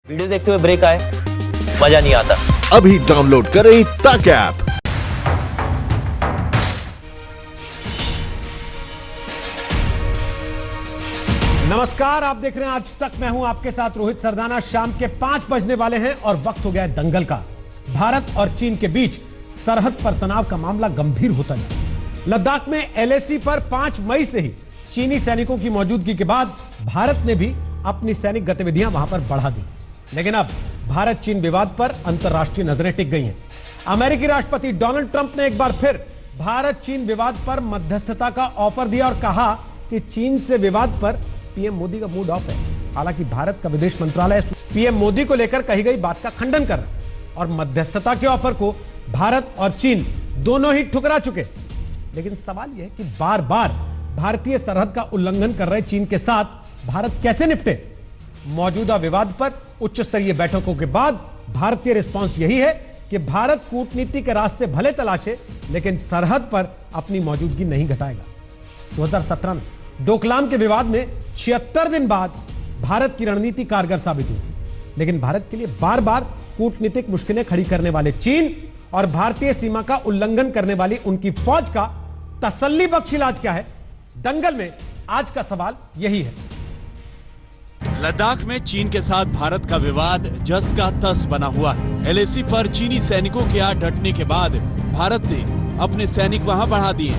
Video देखते हुए break आए, मजा नहीं आता। अभी डाउनलोड करें तक ऐप। नमस्कार, आप देख रहे हैं आज तक। मैं हूं आपके साथ रोहित सरदाना। शाम के 5 बजने वाले हैं और वक्त हो गया है दंगल का। भारत और चीन के बीच सरहद पर तनाव का मामला गंभीर होता है। लद्दाख में एलएसी पर 5 मई से ही चीनी सैनिकों की मौजूदगी के बाद भारत ने भी अपनी सैनिक गतिविधियां वहां पर बढ़ा दी। लेकिन अब भारत चीन विवाद पर अंतर्राष्ट्रीय नजरें टिक गई हैं। अमेरिकी राष्ट्रपति डोनाल्ड ट्रंप ने एक बार फिर भारत चीन विवाद पर मध्यस्थता का ऑफर दिया और कहा कि चीन से विवाद पर पीएम मोदी का मूड ऑफ है। हालांकि भारत का विदेश मंत्रालय पीएम मोदी को लेकर कही गई बात का खंडन कर रहा है और मध्यस्थता के ऑफर को भारत और चीन दोनों ही ठुकरा चुके। लेकिन सवाल यह है कि बार बार भारतीय सरहद का उल्लंघन कर रहे चीन के साथ भारत कैसे निपटे। मौजूदा विवाद पर उच्च स्तरीय बैठकों के बाद भारतीय रिस्पांस यही है कि भारत कूटनीति के रास्ते भले तलाशे लेकिन सरहद पर अपनी मौजूदगी नहीं घटाएगा। 2017 में डोकलाम के विवाद में 76 दिन बाद भारत की रणनीति कारगर साबित हुई, लेकिन भारत के लिए बार बार कूटनीतिक मुश्किलें खड़ी करने वाले चीन और भारतीय सीमा का उल्लंघन करने वाली उनकी फौज का तसल्ली बख्श इलाज क्या है। दंगल में आज का सवाल यही है। लद्दाख में चीन के साथ भारत का विवाद जस का तस बना हुआ है। एलएसी पर चीनी सैनिकों के यहाँ डटने के बाद भारत ने अपने सैनिक वहां बढ़ा दिए,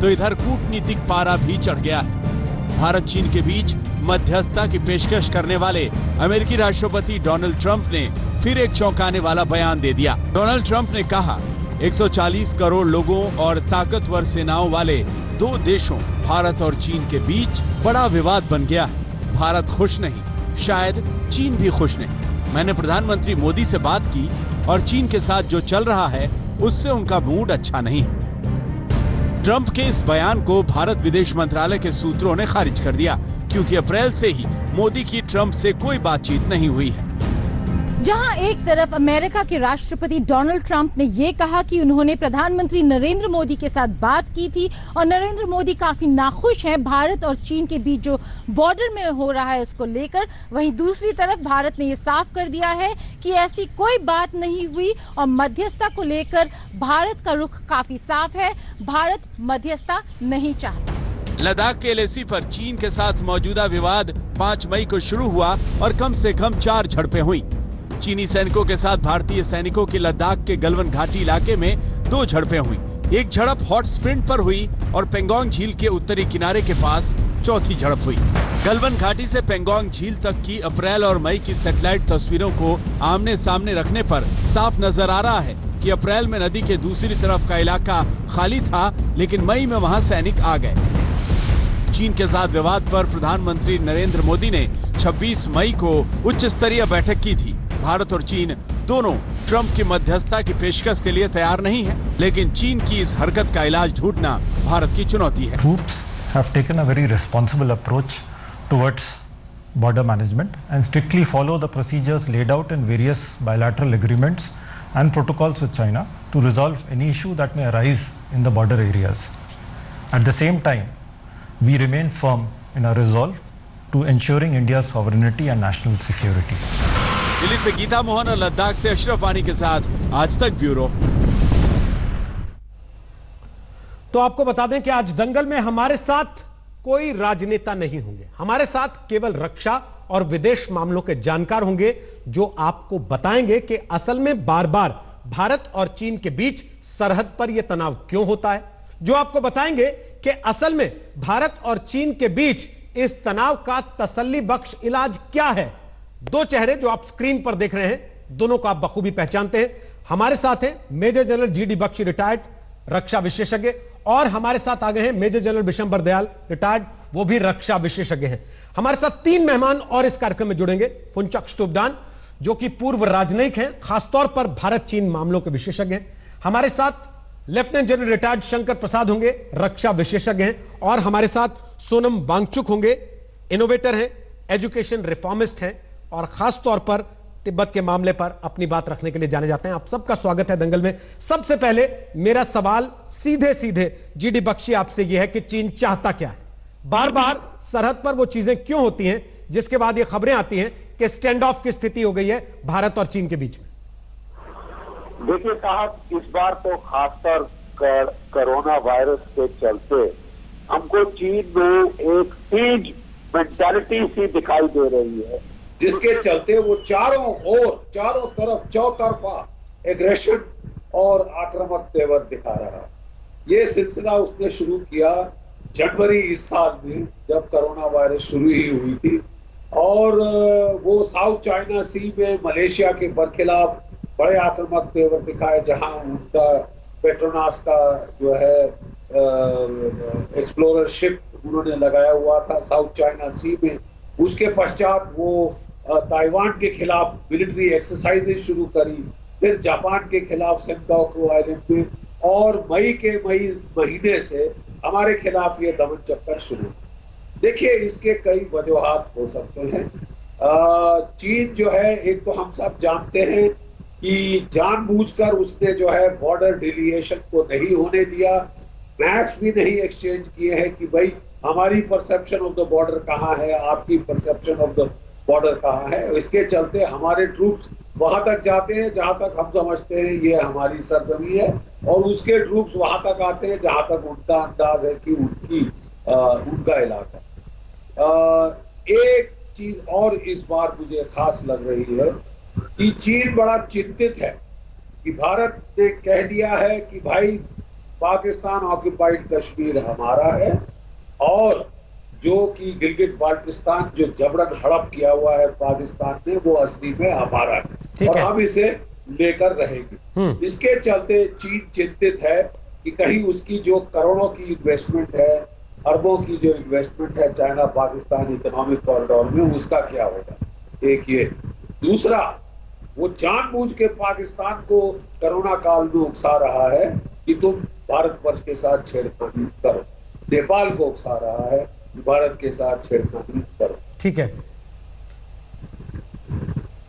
तो इधर कूटनीतिक पारा भी चढ़ गया है। भारत चीन के बीच मध्यस्थता की पेशकश करने वाले अमेरिकी राष्ट्रपति डोनाल्ड ट्रंप ने फिर एक चौंकाने वाला बयान दे दिया। डोनाल्ड ट्रंप ने कहा, 140 करोड़ लोगों और ताकतवर सेनाओं वाले 2 देशों भारत और चीन के बीच बड़ा विवाद बन गया है। भारत खुश नहीं, शायद चीन भी खुश नहीं। मैंने प्रधानमंत्री मोदी से बात की और चीन के साथ जो चल रहा है उससे उनका मूड अच्छा नहीं है। ट्रंप के इस बयान को भारत विदेश मंत्रालय के सूत्रों ने खारिज कर दिया, क्योंकि अप्रैल से ही मोदी की ट्रंप से कोई बातचीत नहीं हुई है। जहां एक तरफ अमेरिका के राष्ट्रपति डोनाल्ड ट्रंप ने ये कहा कि उन्होंने प्रधानमंत्री नरेंद्र मोदी के साथ बात की थी और नरेंद्र मोदी काफी नाखुश हैं भारत और चीन के बीच जो बॉर्डर में हो रहा है उसको लेकर, वहीं दूसरी तरफ भारत ने ये साफ कर दिया है कि ऐसी कोई बात नहीं हुई और मध्यस्थता को लेकर भारत का रुख काफी साफ है। भारत मध्यस्थता नहीं चाहता। लद्दाख के एलएसी पर चीन के साथ मौजूदा विवाद 5 मई को शुरू हुआ और कम से कम 4 झड़पें हुई। चीनी सैनिकों के साथ भारतीय सैनिकों की लद्दाख के गलवान घाटी इलाके में 2 झड़पें हुई। एक झड़प हॉट स्प्रिंट पर हुई और पेंगोंग झील के उत्तरी किनारे के पास चौथी झड़प हुई। गलवान घाटी से पेंगोंग झील तक की अप्रैल और मई की सैटेलाइट तस्वीरों को आमने सामने रखने पर साफ नजर आ रहा है कि अप्रैल में नदी के दूसरी तरफ का इलाका खाली था, लेकिन मई में वहां सैनिक आ गए। चीन के साथ विवाद पर प्रधानमंत्री नरेंद्र मोदी ने 26 मई को उच्च स्तरीय बैठक की थी। भारत और चीन दोनों ट्रंप की मध्यस्थता की पेशकश के लिए तैयार नहीं है, लेकिन चीन की इस हरकत का इलाज ढूंढना भारत की चुनौती है। Troops have taken a very responsible approach towards border management and strictly follow the procedures laid out in various bilateral agreements and protocols with China to resolve any issue that may arise in the border areas. At the same time, we remain firm in our resolve to ensuring India's sovereignty and national security. Delhi से गीता मोहन और लद्दाख से अशरफ वानी के साथ आज तक bureau. तो आपको बता दें कि आज दंगल में हमारे साथ कोई राजनेता नहीं होंगे। हमारे साथ केवल रक्षा और विदेश मामलों के जानकार होंगे जो आपको बताएंगे कि असल में बार बार भारत और चीन के बीच सरहद पर यह तनाव क्यों होता है, जो आपको बताएंगे कि असल में भारत और चीन के बीच इस तनाव का तसल्ली बख्श इलाज क्या है। 2 चेहरे जो आप स्क्रीन पर देख रहे हैं, दोनों को आप बखूबी पहचानते हैं। हमारे साथ हैं major general GD Bakshi, retired रक्षा विशेषज्ञ, और हमारे साथ आ गए हैं major general Bishambar Dayal, retired, वो भी रक्षा विशेषज्ञ हैं। हमारे साथ 3 मेहमान और इस कार्यक्रम में जुड़ेंगे। पुंचक स्टुबदान, जो कि पूर्व राजनयिक हैं, खासतौर पर भारत चीन मामलों के विशेषज्ञ हैं। हमारे साथ lieutenant general retired Shankar Prasad होंगे, रक्षा विशेषज्ञ हैं। और हमारे साथ सोनम वांगचुक होंगे, इनोवेटर हैं, एजुकेशन रिफॉर्मिस्ट हैं और खास तौर पर तिब्बत के मामले पर अपनी बात रखने के लिए जाने जाते हैं। आप सबका स्वागत है दंगल में। सबसे पहले मेरा सवाल सीधे सीधे जीडी बख्शी आपसे यह है कि चीन चाहता क्या है। बार बार सरहद पर वो चीजें क्यों होती हैं जिसके बाद ये खबरें आती हैं कि स्टैंड ऑफ की स्थिति हो गई है भारत और चीन के बीच में? देखिए साहब, इस बार तो खासकर कोरोना वायरस के चलते हमको चीन में एक सीज मेंटालिटी सी दिखाई दे रही है, जिसके चलते वो चारों तरफ चौतरफा एग्रेशन और आक्रामक तेवर दिखा रहा है। ये सिलसिला उसने शुरू किया जनवरी इस साल में, जब कोरोना वायरस शुरू ही हुई थी, और वो साउथ चाइना सी में मलेशिया के बरखिलाफ बड़े आक्रामक तेवर दिखाए, जहां उनका पेट्रोनास का जो है एक्सप्लोरर शिप उन्होंने लगाया हुआ था साउथ चाइना सी में। उसके पश्चात वो ताइवान के खिलाफ मिलिट्री एक्सरसाइजेज शुरू करी, फिर जापान के खिलाफ सेंकाकू आइलैंड में, और मई महीने से हमारे खिलाफ ये दमन चक्कर शुरू। देखिए, इसके कई वजूहात हो सकते हैं। चीन जो है, एक तो हम सब जानते हैं कि जानबूझकर उसने जो है बॉर्डर डिलिएशन को नहीं होने दिया, मैप्स भी नहीं एक्सचेंज किए हैं कि भाई हमारी परसेप्शन ऑफ द बॉर्डर कहाँ है, आपकी परसेप्शन ऑफ द बॉर्डर कहाँ है। इसके चलते हमारे ट्रूप्स वहां तक जाते हैं जहां तक हम समझते हैं ये हमारी सरजमी है, और उसके ट्रूप्स वहां तक आते हैं जहां तक उनका अंदाज है कि उनका इलाका। एक चीज और इस बार मुझे खास लग रही है कि चीन बड़ा चिंतित है कि भारत ने कह दिया है कि भाई पाकिस्तान ऑक्युपाइड कश्मीर हमारा है, और जो कि गिलगित बाल्टिस्तान जो जबरन हड़प किया हुआ है पाकिस्तान ने, वो असली में हमारा है और हम इसे लेकर रहेंगे। इसके चलते चीन चिंतित है कि कहीं उसकी जो करोड़ों की इन्वेस्टमेंट है, अरबों की जो इन्वेस्टमेंट है चाइना पाकिस्तान इकोनॉमिक कॉरिडोर में, उसका क्या होगा। एक ये, दूसरा, वो जानबूझ के पाकिस्तान को कोरोना काल में उकसा रहा है कि तुम भारतवर्ष के साथ छेड़खानी करो, नेपाल को उकसा रहा है भारत के साथ छेड़खानी करो। ठीक है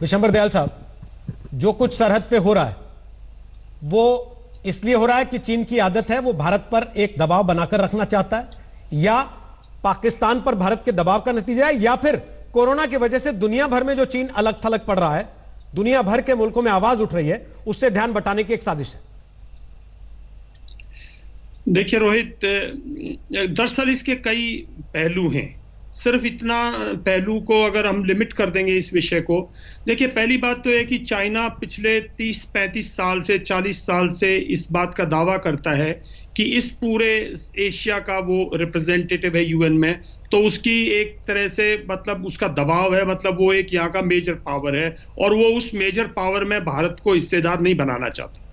विशंबर दयाल साहब, जो कुछ सरहद पे हो रहा है वो इसलिए हो रहा है कि चीन की आदत है, वो भारत पर एक दबाव बनाकर रखना चाहता है, या पाकिस्तान पर भारत के दबाव का नतीजा है, या फिर कोरोना की वजह से दुनिया भर में जो चीन अलग थलग पड़ रहा है, दुनिया भर के मुल्कों में आवाज उठ रही है, उससे ध्यान बटाने की एक साजिश है? देखिए रोहित, दरअसल इसके कई पहलू हैं। सिर्फ इतना पहलू को अगर हम लिमिट कर देंगे इस विषय को, देखिए पहली बात तो है कि चाइना पिछले 30-35 साल से 40 साल से इस बात का दावा करता है कि इस पूरे एशिया का वो रिप्रेजेंटेटिव है यूएन में, तो उसकी एक तरह से मतलब उसका दबाव है, मतलब वो एक यहाँ का मेजर पावर है, और वो उस मेजर पावर में भारत को हिस्सेदार नहीं बनाना चाहता।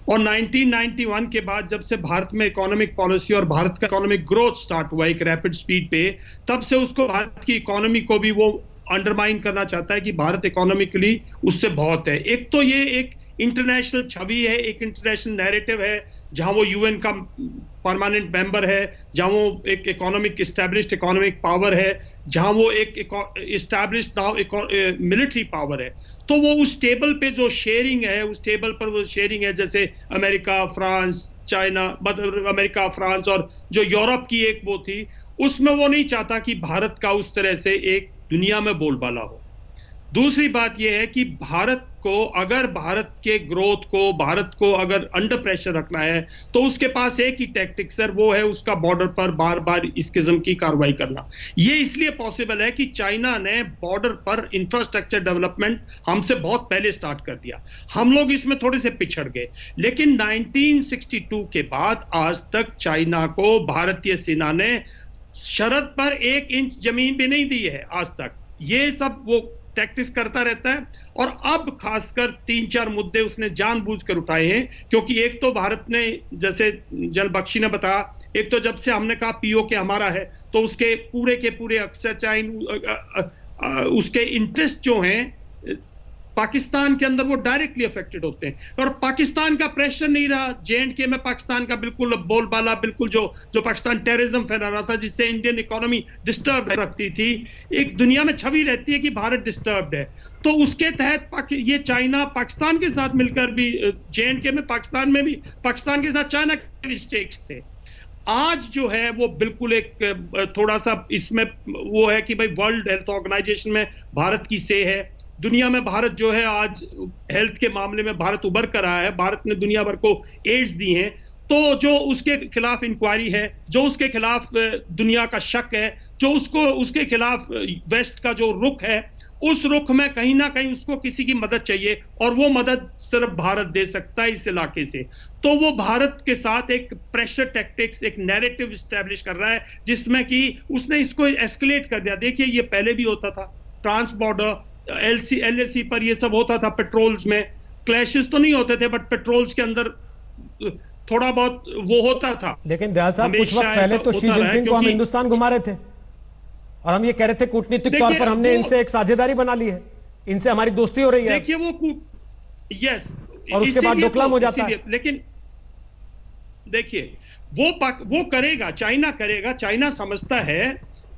और 1991 के बाद जब से भारत में इकोनॉमिक पॉलिसी और भारत का इकोनॉमिक ग्रोथ स्टार्ट हुआ एक रैपिड स्पीड पे, तब से उसको भारत की इकोनॉमी को भी वो अंडरमाइन करना चाहता है कि भारत इकोनॉमिकली उससे बहुत है। एक तो ये एक इंटरनेशनल छवि है, एक इंटरनेशनल नैरेटिव है, जहां वो यूएन का परमानेंट मेंबर है, जहां वो एक इकोनॉमिक एस्टैब्लिश्ड इकोनॉमिक पावर है, जहां वो एक एस्टैब्लिश्ड नाउ मिलिट्री पावर है। तो वो उस टेबल पे जो शेयरिंग है, उस टेबल पर वो शेयरिंग है, जैसे America, France, China, America, France और जो यूरोप की एक वो थी, उसमें वो नहीं चाहता कि भारत का उस तरह से एक दुनिया में बोलबाला हो। दूसरी बात यह है कि भारत को अगर भारत के ग्रोथ को, भारत को अगर अंडर प्रेशर रखना है, तो उसके पास एक ही टैक्टिक्स है, वो है उसका बॉर्डर पर बार बार इस किस्म की कार्रवाई करना। ये इसलिए पॉसिबल है कि चाइना ने बॉर्डर पर इंफ्रास्ट्रक्चर डेवलपमेंट हमसे बहुत पहले स्टार्ट कर दिया, हम लोग इसमें थोड़े से पिछड़ गए। लेकिन 1962 के बाद आज तक चाइना को भारतीय सेना ने सरहद पर 1 इंच जमीन भी नहीं दी है आज तक। ये सब वो टैक्टिक्स करता रहता है, और अब खासकर 3-4 मुद्दे उसने जानबूझकर उठाए हैं, क्योंकि एक तो भारत ने, जैसे जनरल बख्शी ने बताया, एक तो जब से हमने कहा पीओके हमारा है, तो उसके पूरे के पूरे उसके इंटरेस्ट जो हैं पाकिस्तान के अंदर वो डायरेक्टली अफेक्टेड होते हैं, और पाकिस्तान का प्रेशर नहीं रहा। J&K में पाकिस्तान का बिल्कुल बोलबाला, बिल्कुल जो पाकिस्तान टेररिज्म फैला रहा था, जिससे इंडियन इकोनॉमी डिस्टर्ब रखती थी, एक दुनिया में छवि रहती है कि भारत डिस्टर्ब्ड है। तो उसके तहत ये चाइना पाकिस्तान के साथ मिलकर भी, J&K में पाकिस्तान में भी पाकिस्तान के साथ चाइना के स्टेक्स थे। आज जो है वो बिल्कुल एक थोड़ा सा इसमें वो है कि भाई वर्ल्ड हेल्थ ऑर्गेनाइजेशन में भारत की से है, दुनिया में भारत जो है आज हेल्थ के मामले में भारत उभर कर आया है, भारत ने दुनिया भर को एड्स दी हैं, तो जो उसके खिलाफ इंक्वायरी है, जो उसके खिलाफ दुनिया का शक है, जो उसके खिलाफ वेस्ट का जो रुख है, उस रुख में कहीं ना कहीं उसको किसी की मदद चाहिए और वो मदद सिर्फ भारत दे सकता है इस इलाके से। तो वो भारत के साथ एक प्रेशर टैक्टिक्स, एक नैरेटिव एस्टैब्लिश कर रहा है जिसमें कि उसने इसको एस्केलेट कर दिया। देखिए ये पहले भी होता था, ट्रांस बॉर्डर LAC पर ये सब होता था, पेट्रोल्स में क्लैशेस तो नहीं होते थे बट पेट्रोल्स के अंदर थोड़ा बहुत वो होता था। लेकिन दयाल साहब कुछ वक्त पहले तो शी जिनपिंग को हम हिंदुस्तान घुमा रहे थे और हम ये कह रहे थे कूटनीतिक तौर पर हमने इनसे एक साझेदारी बना ली है, इनसे हमारी दोस्ती हो रही है। देखिए वो यस, और उसके बाद डोकलाम हो जाता है। लेकिन देखिए वो करेगा, चाइना करेगा। चाइना समझता है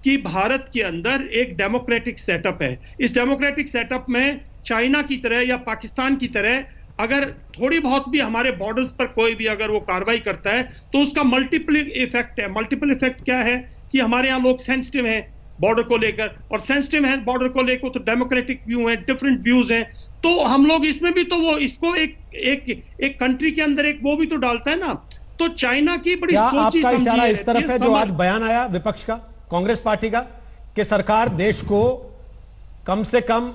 कि भारत के अंदर एक डेमोक्रेटिक सेटअप है, इस डेमोक्रेटिक सेटअप में चाइना की तरह या पाकिस्तान की तरह अगर थोड़ी बहुत भी हमारे बॉर्डर्स पर कोई भी अगर वो कार्रवाई करता है तो उसका मल्टीपल इफेक्ट है। मल्टीपल इफेक्ट क्या है कि हमारे यहाँ लोग सेंसिटिव हैं बॉर्डर को लेकर, और सेंसिटिव है बॉर्डर को लेकर तो डेमोक्रेटिक व्यू है, डिफरेंट व्यूज हैं, तो हम लोग इसमें भी तो वो इसको एक कंट्री के अंदर एक वो भी तो डालता है ना। तो चाइना की बड़ी सोची आपका इशारा इस तरफ है जो आज बयान आया विपक्ष का, कांग्रेस पार्टी का, कि सरकार देश को कम से कम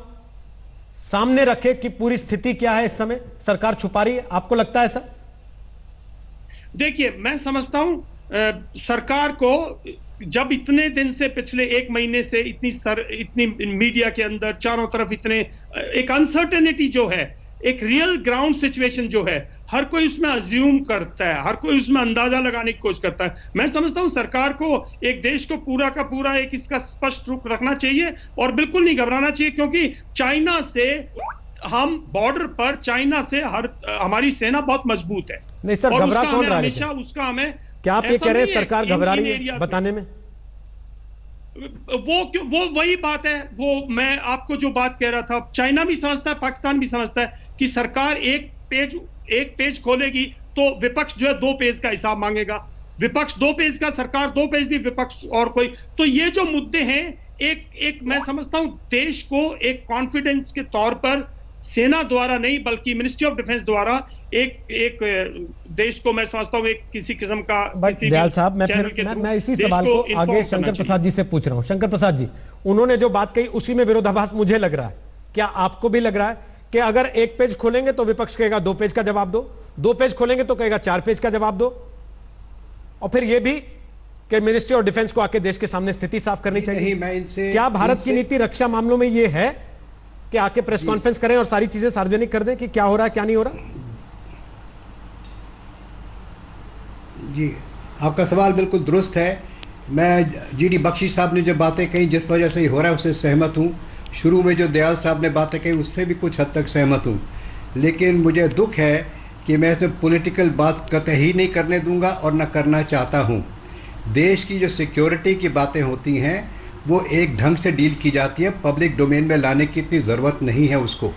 सामने रखे कि पूरी स्थिति क्या है, इस समय सरकार छुपा रही है, आपको लगता है ऐसा? देखिए मैं समझता हूं सरकार को जब इतने दिन से पिछले एक महीने से इतनी मीडिया के अंदर चारों तरफ इतने एक अनसर्टेनिटी जो है, एक रियल ग्राउंड सिचुएशन जो है, हर कोई उसमें अज्यूम करता है, हर कोई उसमें अंदाजा लगाने की कोशिश करता है। मैं समझता हूं सरकार को एक देश को पूरा का पूरा एक इसका स्पष्ट रुख रखना चाहिए और बिल्कुल नहीं घबराना चाहिए, क्योंकि चाइना से हम बॉर्डर पर चाइना से हमारी सेना बहुत मजबूत है। नहीं सर, घबरा कौन रहा है? हमेशा उसका हमें, क्या आप ये कह रहे हैं सरकार घबरा रही है बताने में? वो वही बात है, वो मैं आपको जो बात कह रहा था, चाइना भी समझता है, पाकिस्तान भी समझता है कि सरकार एक पेज खोलेगी तो विपक्ष जो है 2 पेज का हिसाब मांगेगा, विपक्ष 2 पेज का, सरकार 2 पेज दी, विपक्ष और कोई। तो ये जो मुद्दे हैं एक मैं समझता हूं देश को एक कॉन्फिडेंस के तौर पर सेना द्वारा नहीं बल्कि मिनिस्ट्री ऑफ डिफेंस द्वारा एक देश को मैं समझता हूं एक किसी किस्म का। बट दयाल साहब मैं इसी सवाल को आगे शंकर प्रसाद जी से पूछ रहा हूं। शंकर प्रसाद जी, उन्होंने जो बात कही उसी में विरोधाभास मुझे लग रहा है, क्या आपको भी लग रहा है कि अगर 1 पेज खोलेंगे तो विपक्ष कहेगा 2 पेज का जवाब दो, 2 पेज खोलेंगे तो कहेगा 4 पेज का जवाब दो, और फिर यह भी कि मिनिस्ट्री ऑफ डिफेंस को आके देश के सामने स्थिति साफ करनी चाहिए? क्या भारत की नीति रक्षा मामलों में यह है कि आके प्रेस कॉन्फ्रेंस करें और सारी चीजें सार्वजनिक कर दें कि क्या हो रहा है क्या नहीं हो रहा? जी, आपका सवाल बिल्कुल दुरुस्त है। मैं GD बख्शी साहब ने जो बातें कही जिस वजह से हो रहा है उससे सहमत हूँ। शुरू में जो दयाल साहब ने बातें कही उससे भी कुछ हद तक सहमत हूँ, लेकिन मुझे दुख है कि मैं इसमें पॉलिटिकल बात कतई नहीं करने दूंगा और न करना चाहता हूँ। देश की जो सिक्योरिटी की बातें होती हैं वो एक ढंग से डील की जाती है, पब्लिक डोमेन में लाने की इतनी ज़रूरत नहीं है उसको।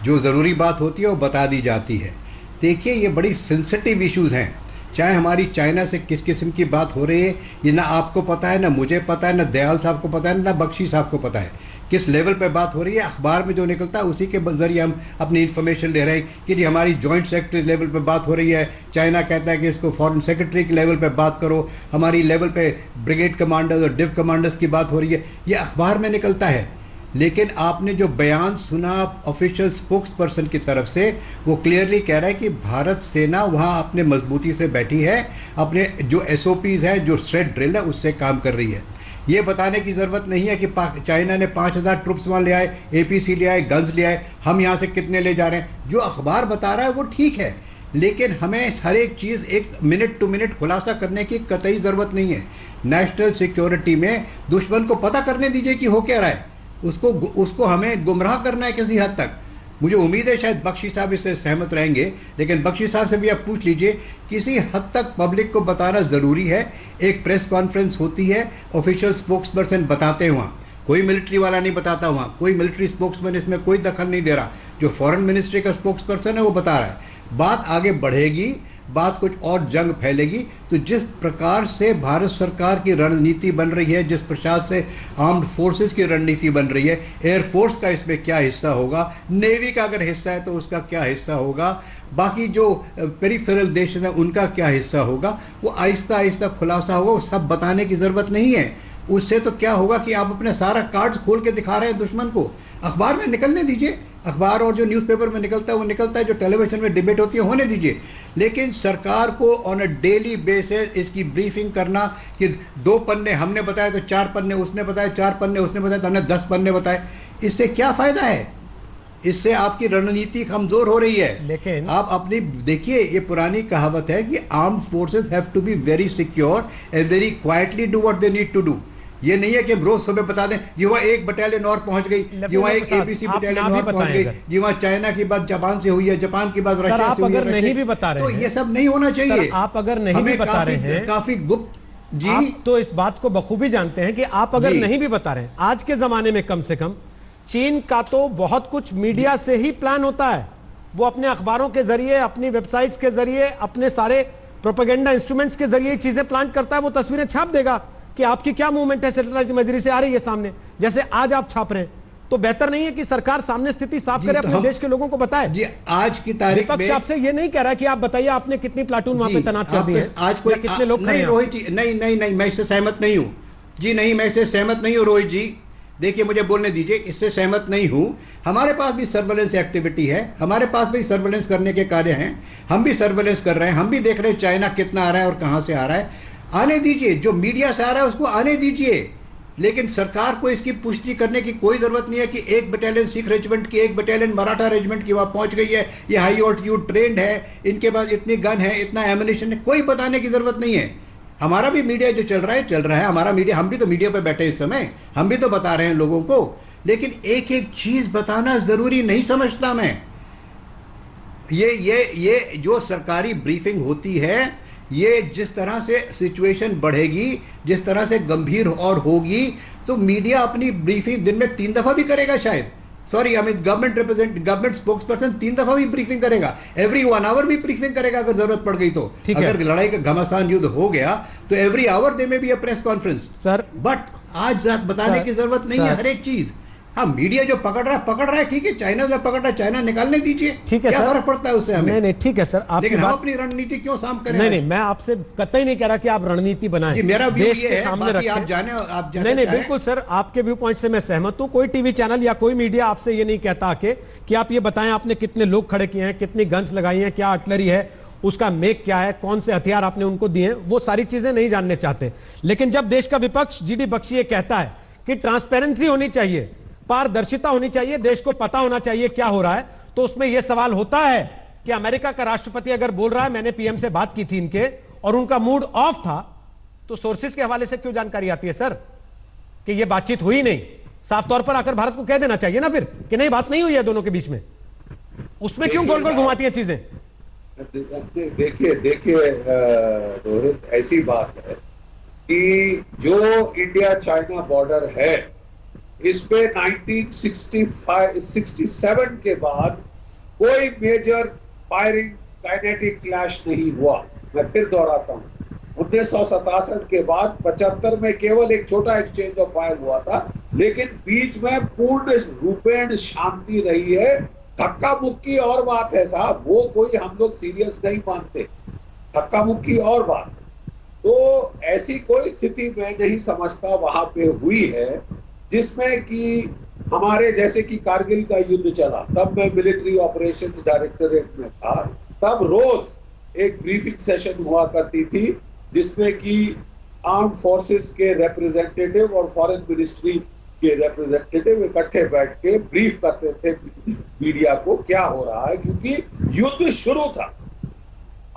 जो ज़रूरी बात होती है वो बता दी जाती है। देखिए ये बड़ी सेंसिटिव इश्यूज़ हैं, चाहे हमारी चाइना से किस किस्म की बात हो रही है ये ना आपको पता है, ना मुझे पता है, ना दयाल साहब को पता है, ना बख्शी साहब को पता है किस लेवल पे बात हो रही है। अखबार में जो निकलता है उसी के जरिए हम अपनी इन्फॉर्मेशन ले रहे हैं कि जी हमारी जॉइंट सेक्रेटरी लेवल पे बात हो रही है, चाइना कहता है कि इसको फॉरेन सेक्रेटरी के लेवल पे बात करो, हमारी लेवल पे ब्रिगेड कमांडर्स और डिव कमांडर्स की बात हो रही है, ये अखबार में निकलता है। लेकिन आपने जो बयान सुना ऑफिशियल स्पोक्स पर्सन की तरफ से, वो क्लियरली कह रहा है कि भारत सेना वहाँ अपने मजबूती से बैठी है, अपने जो SOPs है, जो स्ट्रेट ड्रिल है उससे काम कर रही है। ये बताने की ज़रूरत नहीं है कि चाइना ने 5000 ट्रुप्स वहाँ ले आए, APC ले आए, गन्स ले आए, हम यहाँ से कितने ले जा रहे हैं। जो अखबार बता रहा है वो ठीक है, लेकिन हमें हर एक चीज़ एक मिनट टू मिनट खुलासा करने की कतई ज़रूरत नहीं है। नेशनल सिक्योरिटी में दुश्मन को पता करने दीजिए कि हो क्या रहा है, उसको हमें गुमराह करना है किसी हद तक। मुझे उम्मीद है शायद बख्शी साहब इससे सहमत रहेंगे, लेकिन बख्शी साहब से भी आप पूछ लीजिए, किसी हद तक पब्लिक को बताना ज़रूरी है। एक प्रेस कॉन्फ्रेंस होती है, ऑफिशियल स्पोक्स पर्सन बताते हैं, वहाँ कोई मिलिट्री वाला नहीं बताता, वहाँ कोई मिलिट्री स्पोक्समैन इसमें कोई दखल नहीं दे रहा, जो फॉरेन मिनिस्ट्री का स्पोक्स पर्सन है वो बता रहा है। बात आगे बढ़ेगी बात कुछ और जंग फैलेगी। तो जिस प्रकार से भारत सरकार की रणनीति बन रही है, जिस प्रकार से आर्म्ड फोर्सेस की रणनीति बन रही है, एयरफोर्स का इसमें क्या हिस्सा होगा, नेवी का अगर हिस्सा है तो उसका क्या हिस्सा होगा, बाकी जो पेरिफेरल देश हैं उनका क्या हिस्सा होगा, वो आहिस्ता आहिस्ता खुलासा होगा। वो सब बताने की ज़रूरत नहीं है। उससे तो क्या होगा कि आप अपने सारा कार्ड्स खोल के दिखा रहे हैं दुश्मन को। अखबार में निकलने दीजिए, अखबार और जो न्यूज़पेपर में निकलता है वो निकलता है, जो टेलीविजन में डिबेट होती है होने दीजिए। लेकिन सरकार को ऑन अ डेली बेसिस इसकी ब्रीफिंग करना कि 2 पन्ने हमने बताया तो 4 पन्ने उसने बताया, 4 पन्ने उसने बताया तो हमने 10 पन्ने बताए, इससे क्या फ़ायदा है? इससे आपकी रणनीति कमज़ोर हो रही है। लेकिन आप अपनी देखिए, ये पुरानी कहावत है कि armed forces have to be very secure and very quietly do what they need to do. ये नहीं है कि हम रोज सुबह बता दें जी वहाँ एक बटालियन और पहुंच गई, जी वहाँ एक एबीसी बटालियन और पहुंच गई, जी वहाँ चाइना की बात जापान से हुई है, जापान की बात रशिया से हुई है। अगर नहीं भी बता रहे तो ये सब नहीं होना चाहिए। आप अगर नहीं भी बता रहे हैं, काफी गुप्त जी, आप तो इस बात को बखूबी जानते हैं कि आप अगर नहीं भी बता रहे हैं, आज के जमाने में कम से कम चीन का तो बहुत कुछ मीडिया से ही प्लान होता है। वो अपने अखबारों के जरिए, अपनी वेबसाइट्स के जरिए, अपने सारे प्रोपेगेंडा इंस्ट्रूमेंट्स के जरिए चीजें प्लान करता है। वो तस्वीरें छाप देगा कि आपकी क्या मूवमेंट है, सैटेलाइट इमेजरी से आ रही है सामने, जैसे आज आप छाप रहे हैं। तो बेहतर नहीं है कि सरकार सामने स्थिति साफ करे, अपने देश के लोगों को बताए। जी आज की तारीख में विपक्ष आपसे ये नहीं कह रहा कि आप बताइए आपने कितनी प्लाटून वहां पे तैनात कर दी है, आज कोई कितने लोग नहीं रोहित जी, नहीं मैं इससे सहमत नहीं हूं जी, नहीं मैं इससे सहमत नहीं हूं रोहित जी। देखिए मुझे बोलने दीजिए, इससे सहमत नहीं हूं। हमारे पास भी सर्वेलेंस एक्टिविटी है, हमारे पास भी सर्वेलेंस करने के कार्य हैं, हम भी सर्वेलेंस कर रहे हैं, हम भी देख रहे हैं चाइना कितना आ रहा है और कहां से आ रहा है। आने दीजिए, जो मीडिया से आ रहा है उसको आने दीजिए, लेकिन सरकार को इसकी पुष्टि करने की कोई जरूरत नहीं है कि एक बटालियन सिख रेजिमेंट की, एक बटालियन मराठा रेजिमेंट की वहां पहुंच गई है, ये हाई ऑल्टीट्यूड ट्रेंड है, इनके पास इतनी गन है, इतना एमुनिशन है, कोई बताने की जरूरत नहीं है। हमारा भी मीडिया जो चल रहा है हमारा मीडिया, हम भी तो मीडिया पे बैठे इस समय, हम भी तो बता रहे हैं लोगों को, लेकिन एक एक चीज बताना जरूरी नहीं समझता मैं। ये जो सरकारी ब्रीफिंग होती है, ये जिस तरह से सिचुएशन बढ़ेगी, जिस तरह से गंभीर और होगी, तो मीडिया अपनी ब्रीफिंग दिन में 3 दफा भी करेगा शायद। सॉरी, गवर्नमेंट स्पोक्स पर्सन 3 दफा भी ब्रीफिंग करेगा, एवरी 1 आवर भी ब्रीफिंग करेगा अगर जरूरत पड़ गई तो। अगर लड़ाई का घमासान युद्ध हो गया तो एवरी आवर दे में भी प्रेस कॉन्फ्रेंस सर, बट आज बताने की जरूरत नहीं है हर एक चीज। हाँ, मीडिया जो पकड़ रहा है ठीक है, चाइना जो पकड़ रहा है चाइना निकालने दीजिए, ठीक है, क्या फर्क पड़ता है उससे हमें? नहीं ठीक है सर, लेकिन हम अपनी रणनीति क्यों साम करें? नहीं, मैं आपसे कतई नहीं कह रहा कि आप रणनीति बनाएं, मेरा देश के सामने रखें, आप जाने नहीं बिल्कुल सर, आपके व्यू पॉइंट से मैं सहमत हूं। कोई टीवी चैनल या कोई मीडिया आपसे ये नहीं कहता कि आप ये बताएं आपने कितने लोग खड़े किए हैं, कितनी गन्स लगाई हैं, क्या आर्टिलरी है, उसका मेक क्या है, कौन से हथियार आपने उनको दिए हैं, वो सारी चीजें नहीं जानने चाहते। लेकिन जब देश का विपक्ष जीडी बख्शी ये कहता है कि ट्रांसपेरेंसी होनी चाहिए, पारदर्शिता होनी चाहिए, देश को पता होना चाहिए क्या हो रहा है, तो उसमें यह सवाल होता है कि अमेरिका का राष्ट्रपति अगर बोल रहा है, मैंने पीएम से बात की थी इनके और उनका मूड ऑफ था, तो सोर्सेस के हवाले से क्यों जानकारी आती है सर कि यह बातचीत हुई नहीं? साफ तौर पर आकर भारत को कह देना चाहिए ना फिर कि नहीं, बात नहीं हुई है दोनों के बीच में। उसमें क्यों गोल गोल घुमाती है चीजें? देखिए रोहित, ऐसी बात है कि जो इंडिया चाइना बॉर्डर है, इस पे 1967 के बाद कोई मेजर फायरिंग काइनेटिक क्लैश नहीं हुआ। मैं फिर दोहराता हूं, 1967 के बाद 75 में केवल एक छोटा एक्सचेंज ऑफ फायर हुआ था, लेकिन बीच में पूर्ण रूपेण शांति रही है। धक्का मुक्की और बात है साहब, वो कोई हम लोग सीरियस नहीं मानते, धक्का मुक्की और बात। तो ऐसी कोई स्थिति मैं नहीं समझता वहां पे हुई है जिसमें कि हमारे जैसे कि कारगिल का युद्ध चला, तब मैं मिलिट्री ऑपरेशंस डायरेक्टरेट में था, तब रोज एक ब्रीफिंग सेशन हुआ करती थी जिसमें कि आर्म्ड फोर्सेस के रिप्रेजेंटेटिव और फॉरेन मिनिस्ट्री के रिप्रेजेंटेटिव इकट्ठे बैठ के ब्रीफ करते थे मीडिया को क्या हो रहा है, क्योंकि युद्ध शुरू था।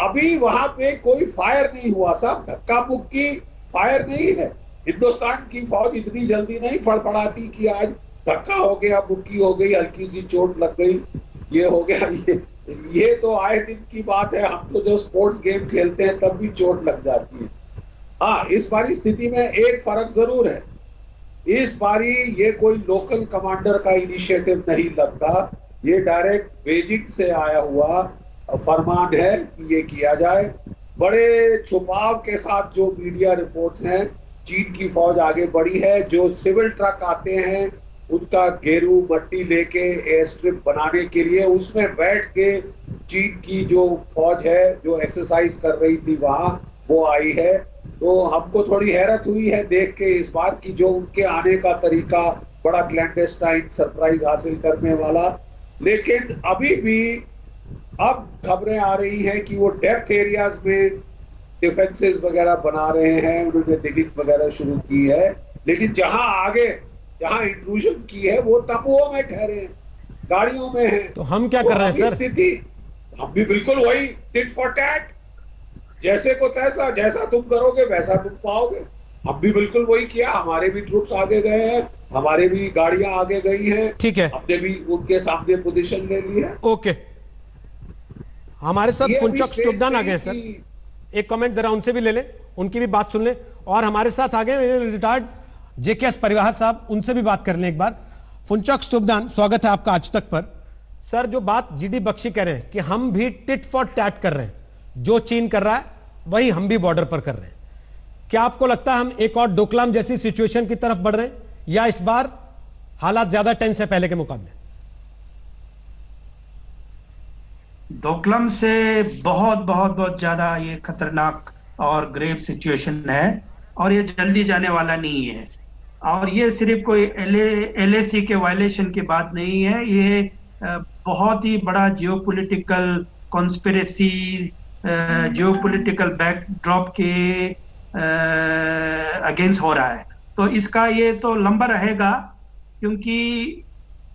अभी वहां पे कोई फायर नहीं हुआ साहब, धक्का मुक्की फायर नहीं है। हिंदुस्तान की फौज इतनी जल्दी नहीं फड़फड़ाती कि आज धक्का हो गया, मुक्की हो गई, हल्की सी चोट लग गई, ये हो गया। ये तो आए दिन की बात है। हम तो जो स्पोर्ट्स गेम खेलते हैं तब भी चोट लग जाती है। हाँ, इस बारी स्थिति में एक फर्क जरूर है, इस बारी ये कोई लोकल कमांडर का इनिशिएटिव नहीं लगता, ये डायरेक्ट बेजिंग से आया हुआ फरमान है कि ये किया जाए। बड़े छुपाव के साथ जो मीडिया रिपोर्ट्स हैं, चीन की फौज आगे बढ़ी है। जो सिविल ट्रक आते हैं उनका गेरू मट्टी लेके एयर स्ट्रिप बनाने के लिए, उसमें बैठ के चीन की जो फौज है जो एक्सरसाइज कर रही थी वहां, वो आई है। तो हमको थोड़ी हैरत हुई है देख के इस बार की जो उनके आने का तरीका, बड़ा क्लैंडस्टाइन सरप्राइज हासिल करने वाला। लेकिन अभी भी अब खबरें आ रही हैं कि वो डेप्थ एरियाज में डिफेंसेस वगैरह बना रहे हैं, उन्होंने डिगिंग वगैरह शुरू की है। लेकिन जहां आगे जहां इंट्रूजन की है वो तंबुओं में ठहरे हैं, गाड़ियों में हैं। तो हम क्या कर रहे हैं सर? स्थिति हम भी बिल्कुल वही टिट फॉर टैट, जैसे को तैसा, जैसा तुम करोगे वैसा तुम पाओगे। हम भी बिल्कुल वही किया, हमारे भी ट्रूप्स आगे गए हैं, हमारे भी गाड़ियां आगे गई हैं। ठीक है, हमने भी उनके सामने पोजीशन ले ली है। ओके, हमारे साथ ये फुनचक अभी स्टुब्दान आ स्टेज गए सर। की- एक कमेंट जरा उनसे भी ले लें, उनकी भी बात सुन लें। और हमारे साथ आ गए रिटायर्ड जेकेएस परिवार साहब, उनसे भी बात कर लें एक बार। फुनचक स्टुब्दान, स्वागत है आपका आज तक पर। सर, जो बात जीडी बख्शी कह रहे हैं कि हम भी टिट फॉर टैट कर रहे हैं, जो चीन कर रहा है वही हम भी बॉर्डर पर कर रहे हैं, क्या आपको लगता है हम एक और डोकलाम जैसी सिचुएशन की तरफ बढ़ रहे हैं, या इस बार हालात ज्यादा टेंस है पहले के मुकाबले? डोकलाम से बहुत बहुत बहुत ज्यादा ये खतरनाक और ग्रेव सिचुएशन है, और ये जल्दी जाने वाला नहीं है। और ये सिर्फ कोई एलएसी के वायलेशन की बात नहीं है, ये बहुत ही बड़ा जियोपॉलिटिकल कॉन्स्पिरेसी, जियोपॉलिटिकल बैकड्रॉप के अगेंस्ट हो रहा है। तो इसका ये तो लंबा रहेगा, क्योंकि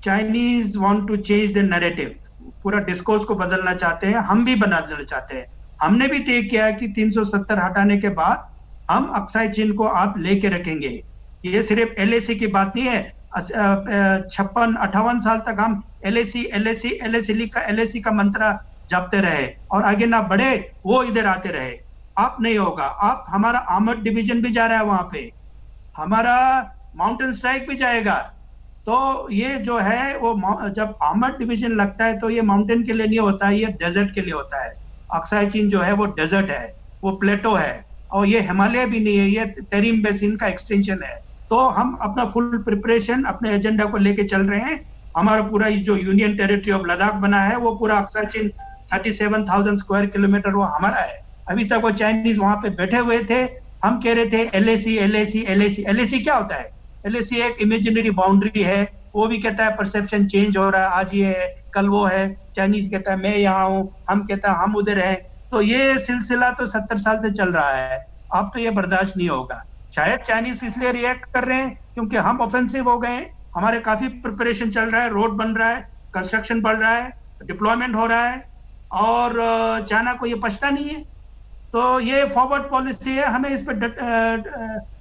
Chinese want to change the narrative, पूरा डिस्कोर्स को बदलना चाहते हैं, हम भी बदलना चाहते हैं। हमने भी तय किया है कि 370 हटाने के बाद हम अक्साई चीन को आप लेके रखेंगे। ये सिर्फ एलएसी की बात नहीं है, 56-58 साल तक हम एलएसी का मंत्र जपते रहे और आगे ना बढ़े, वो इधर आते रहे। आप नहीं होगा, आप हमारा आर्मर्ड डिवीजन भी जा रहा है वहां पे, हमारा माउंटेन स्ट्राइक भी जाएगा। तो ये जो है वो जब आर्मर्ड डिवीजन लगता है तो ये माउंटेन के लिए नहीं होता है, ये डेजर्ट के लिए होता है। अक्साई चीन जो है वो डेजर्ट है, वो प्लेटो है, और ये हिमालय भी नहीं है, ये तेरिम बेसिन का एक्सटेंशन है। तो हम अपना फुल प्रिपरेशन अपने एजेंडा को लेके चल रहे हैं। हमारा पूरा जो यूनियन टेरिटरी ऑफ लद्दाख बना है वो पूरा अक्साई चीन 37,000 स्क्वायर किलोमीटर वो हमारा है। अभी तक वो चाइनीज वहां पे बैठे हुए थे, हम कह रहे थे एलएसी क्या होता है? एलएसी एक इमेजिनरी बाउंड्री है, वो भी कहता है परसेप्शन चेंज हो रहा है, आज ये है कल वो है। चाइनीज कहता है मैं यहाँ हूँ, हम कहता है हम उधर है। तो ये सिलसिला तो 70 साल से चल रहा है, अब तो ये बर्दाश्त नहीं होगा। शायद चाइनीज इसलिए रिएक्ट कर रहे हैं क्योंकि हम ऑफेंसिव हो गए, हमारे काफी प्रिपरेशन चल रहा है, रोड बन रहा है, कंस्ट्रक्शन बढ़ रहा है, डिप्लॉयमेंट हो रहा है, और चाइना को ये पछता नहीं है। तो ये फॉरवर्ड पॉलिसी है, हमें इस पर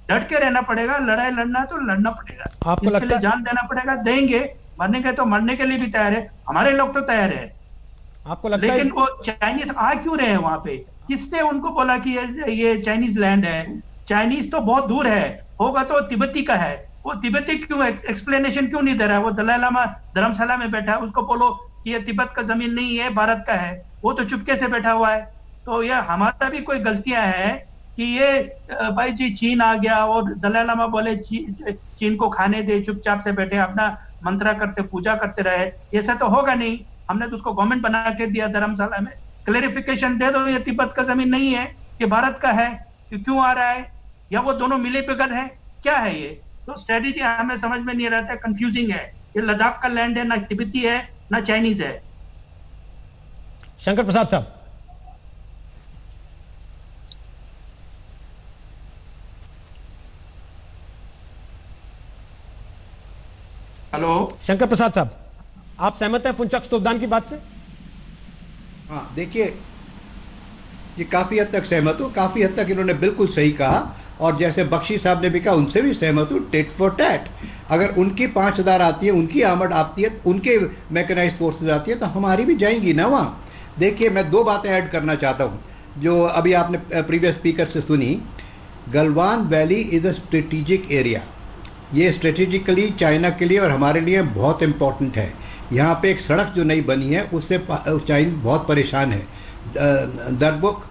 डट के रहना पड़ेगा। लड़ाई लड़ना है तो लड़ना पड़ेगा, आपको इसके लगता लिए है जान देना पड़ेगा, देंगे। मरने के तो मरने के लिए भी तैयार है, हमारे लोग तो तैयार है। आपको लगता है लेकिन वो चाइनीज आ क्यों रहे हैं वहां पे? किसने उनको बोला कि ये चाइनीज लैंड है? चाइनीज तो बहुत दूर है, होगा तो तिब्बती का है। वो तिब्बती क्यों एक्सप्लेनेशन क्यों नहीं दे रहा है? वो दलाई लामा धर्मशाला में बैठा है, उसको बोलो कि ये तिब्बत का जमीन नहीं है, भारत का है, वो तो चुपके से बैठा हुआ है। तो ये हमारा भी कोई गलतियां हैं कि ये भाई जी चीन आ गया और दलाई लामा बोले चीन को खाने दे, चुपचाप से बैठे अपना मंत्रा करते पूजा करते रहे। ऐसा तो होगा नहीं। हमने तो उसको गवर्नमेंट बना के दिया धर्मशाला में, क्लैरिफिकेशन दे दो ये तिब्बत का जमीन नहीं है, ये भारत का है, क्यों आ रहा है? या वो दोनों मिले पिगल है, क्या है ये? तो स्ट्रेटेजी हमें समझ में नहीं रहता है, कंफ्यूजिंग है। ये लद्दाख का लैंड है, ना तिब्बती है ना चाइनीज है। शंकर प्रसाद साहब, हेलो शंकर प्रसाद साहब, आप सहमत हैं फुनचक स्टुब्दान की बात से? हाँ, देखिए, ये काफ़ी हद तक सहमत हूँ, काफ़ी हद तक इन्होंने बिल्कुल सही कहा। और जैसे बख्शी साहब ने भी कहा, उनसे भी सहमत हूँ, टेट फॉर टैट। अगर उनकी 5,000 आती है, उनकी आर्मर्ड आती है, उनके मैकेनाइज्ड फोर्सेज आती है, तो हमारी भी जाएंगी ना वहाँ। देखिए, मैं 2 बातें ऐड करना चाहता हूँ जो अभी आपने प्रीवियस स्पीकर से सुनी। Galwan valley is a strategic area, ये स्ट्रेटेजिकली चाइना के लिए और हमारे लिए बहुत इम्पॉर्टेंट है। यहाँ पे एक सड़क जो नई बनी है उससे चाइना बहुत परेशान है। दरबुक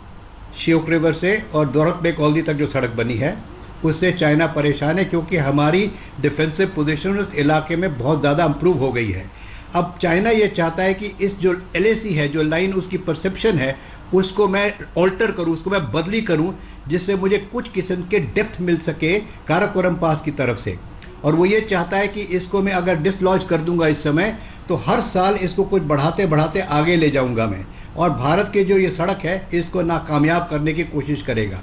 श्योक रिवर से और दोरत बेक ऑल्दी तक जो सड़क बनी है उससे चाइना परेशान है, क्योंकि हमारी डिफेंसिव पोजीशन उस इलाके में बहुत ज़्यादा इम्प्रूव हो गई है। अब चाइना ये चाहता है कि इस जो LAC है, जो लाइन उसकी परसेप्शन है, उसको मैं ऑल्टर करूं, उसको मैं बदली करूं, जिससे मुझे कुछ किस्म के डेप्थ मिल सके काराकोरम पास की तरफ से। और वो ये चाहता है कि इसको मैं अगर डिसलॉज कर दूंगा इस समय, तो हर साल इसको कुछ बढ़ाते बढ़ाते आगे ले जाऊंगा मैं, और भारत के जो ये सड़क है इसको नाकामयाब करने की कोशिश करेगा।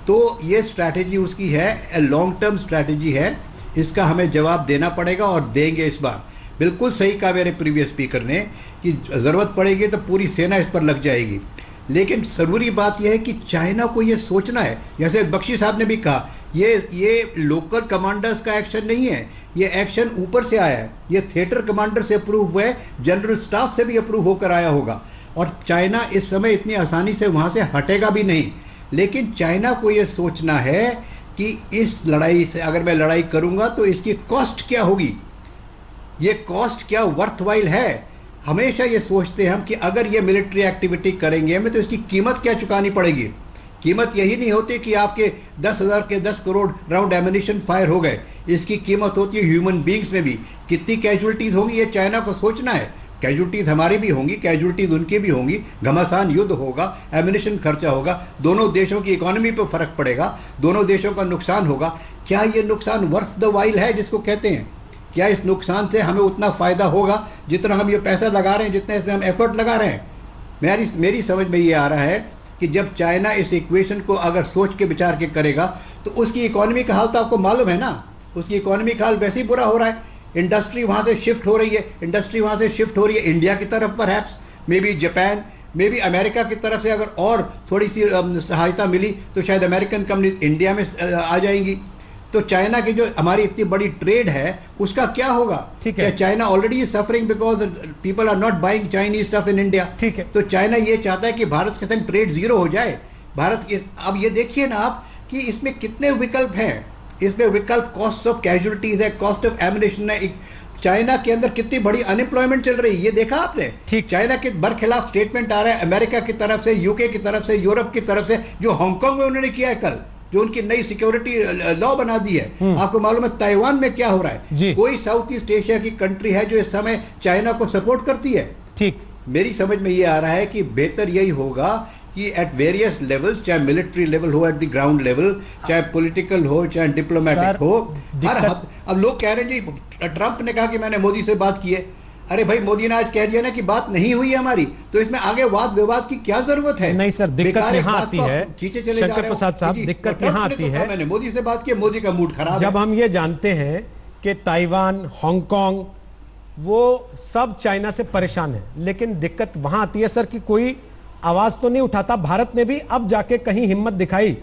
तो ये स्ट्रैटेजी उसकी है, लॉन्ग टर्म स्ट्रैटेजी है। इसका हमें जवाब देना पड़ेगा और देंगे इस बार। बिल्कुल सही कहा मेरे प्रीवियस स्पीकर ने कि ज़रूरत पड़ेगी तो पूरी सेना इस पर लग जाएगी। लेकिन ज़रूरी बात यह है कि चाइना को ये सोचना है, जैसे बख्शी साहब ने भी कहा, ये लोकल कमांडर्स का एक्शन नहीं है, ये एक्शन ऊपर से आया है, ये थिएटर कमांडर से अप्रूव हुआ है, जनरल स्टाफ से भी अप्रूव होकर आया होगा। और चाइना इस समय इतनी आसानी से वहाँ से हटेगा भी नहीं। लेकिन चाइना को ये सोचना है कि इस लड़ाई से अगर मैं लड़ाई करूँगा तो इसकी कॉस्ट क्या होगी, ये कॉस्ट क्या वर्थवाइल है। हमेशा ये सोचते हैं हम कि अगर ये मिलिट्री एक्टिविटी करेंगे हमें तो इसकी कीमत क्या चुकानी पड़ेगी। कीमत यही नहीं होती कि आपके 10,000 के 10 करोड़ राउंड एमिनिशन फायर हो गए, इसकी कीमत होती है ह्यूमन बींग्स में भी कितनी कैजुअलिटीज़ होंगी, ये चाइना को सोचना है। कैजुअलिटीज़ हमारी भी होंगी, कैजुअलिटीज़ उनकी भी होंगी, घमासान युद्ध होगा, एमिनिशन खर्चा होगा, दोनों देशों की इकोनॉमी पर फ़र्क पड़ेगा, दोनों देशों का नुकसान होगा। क्या ये नुकसान वर्थ द वाइल है जिसको कहते हैं? क्या इस नुकसान से हमें उतना फ़ायदा होगा जितना हम ये पैसा लगा रहे हैं, जितना इसमें हम एफर्ट लगा रहे हैं? मेरी समझ में ये आ रहा है कि जब चाइना इस इक्वेशन को अगर सोच के विचार के करेगा तो उसकी इकोनॉमी का हाल तो आपको मालूम है ना, उसकी इकोनॉमी का हाल वैसे ही बुरा हो रहा है। इंडस्ट्री वहाँ से शिफ्ट हो रही है, इंडस्ट्री वहाँ से शिफ्ट हो रही है इंडिया की तरफ, perhaps may be Japan, may be America की तरफ से अगर और थोड़ी सी सहायता मिली तो शायद अमेरिकन कंपनी इंडिया में आ जाएंगी। तो चाइना की जो हमारी इतनी बड़ी ट्रेड है उसका क्या होगा? ठीक है, China already suffering because people are not buying Chinese stuff in India. ठीक है, तो चाइना ये चाहता है कि भारत के संग ट्रेड जीरो हो जाए। अब ये देखिए ना आप कि इसमें कितने विकल्प हैं। इसमें विकल्प कॉस्ट ऑफ कैजुअलिटीज है, कॉस्ट ऑफ एमिनेशन है। चाइना के अंदर कितनी बड़ी अनएम्प्लॉयमेंट चल रही है ये देखा आपने? ठीक, चाइना के बरखिलाफ स्टेटमेंट आ रहा है अमेरिका की तरफ से, यूके की तरफ से, यूरोप की तरफ से, जो हांगकांग में उन्होंने किया है कल, जो उनकी नई सिक्योरिटी लॉ बना दी है। आपको मालूम है ताइवान में क्या हो रहा है? कोई साउथ ईस्ट एशिया की कंट्री है जो इस समय चाइना को सपोर्ट करती है? ठीक, मेरी समझ में ये आ रहा है कि बेहतर यही होगा कि एट वेरियस लेवल्स, चाहे मिलिट्री लेवल हो, एट द ग्राउंड लेवल, चाहे पॉलिटिकल हो, चाहे डिप्लोमेटिक हो, हर हद। अब लोग कह रहे हैं जी ट्रंप ने कहा कि मैंने मोदी से बात की है। अरे भाई मोदी ने आज कह दिया ना कि बात नहीं हुई है हमारी, तो इसमें आगे वाद विवाद की क्या जरूरत है? नहीं सर, दिक्कत यहाँ आती है खींचे चले शंकर प्रसाद साहब, दिक्कत यहाँ आती है, मैंने मोदी से बात की, मोदी का मूड खराब है। जब हम ये जानते हैं कि ताइवान, हांगकांग वो सब चाइना से परेशान है, लेकिन दिक्कत वहां आती है सर कि कोई आवाज तो नहीं उठाता। भारत ने भी अब जाके कहीं हिम्मत दिखाई,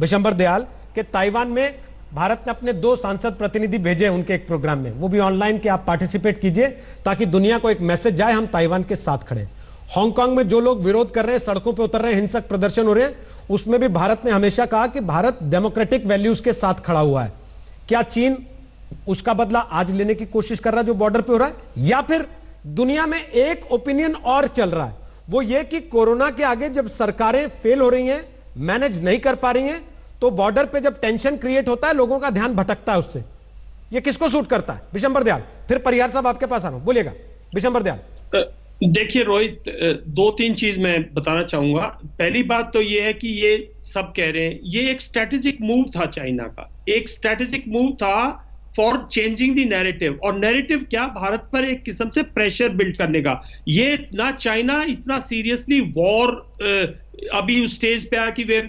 विशंबर दयाल, कि ताइवान में भारत ने अपने 2 सांसद प्रतिनिधि भेजे उनके एक प्रोग्राम में, वो भी ऑनलाइन कि आप पार्टिसिपेट कीजिए ताकि दुनिया को एक मैसेज जाए हम ताइवान के साथ खड़े। हांगकांग में जो लोग विरोध कर रहे हैं, सड़कों पे उतर रहे हैं, हिंसक प्रदर्शन हो रहे हैं, उसमें भी भारत ने हमेशा कहा कि भारत डेमोक्रेटिक वैल्यूज के साथ खड़ा हुआ है। क्या चीन उसका बदला आज लेने की कोशिश कर रहा है जो बॉर्डर पे हो रहा है? या फिर दुनिया में एक ओपिनियन और चल रहा है, वो ये कि कोरोना के आगे जब सरकारें फेल हो रही हैं, मैनेज नहीं कर पा रही हैं, तो बॉर्डर पे जब टेंशन क्रिएट होता है लोगों का ध्यान भटकता है उससे। ये किसको सूट करता है? विशंबर दयाल, फिर परिहार साहब आपके पास आ रहा हूं, बोलिएगा विशंबर दयाल। देखिए रोहित, 2-3 चीज मैं बताना चाहूंगा। पहली बात तो ये है कि ये सब कह रहे हैं ये एक स्ट्रेटेजिक मूव था चाइना का, एक स्ट्रेटेजिक मूव था फॉर चेंजिंग द नैरेटिव। और नैरेटिव क्या? भारत पर एक किस्म से प्रेशर बिल्ड करने का। ये ना चाइना इतना सीरियसली वॉर अभी उस स्टेज पे आया कि वे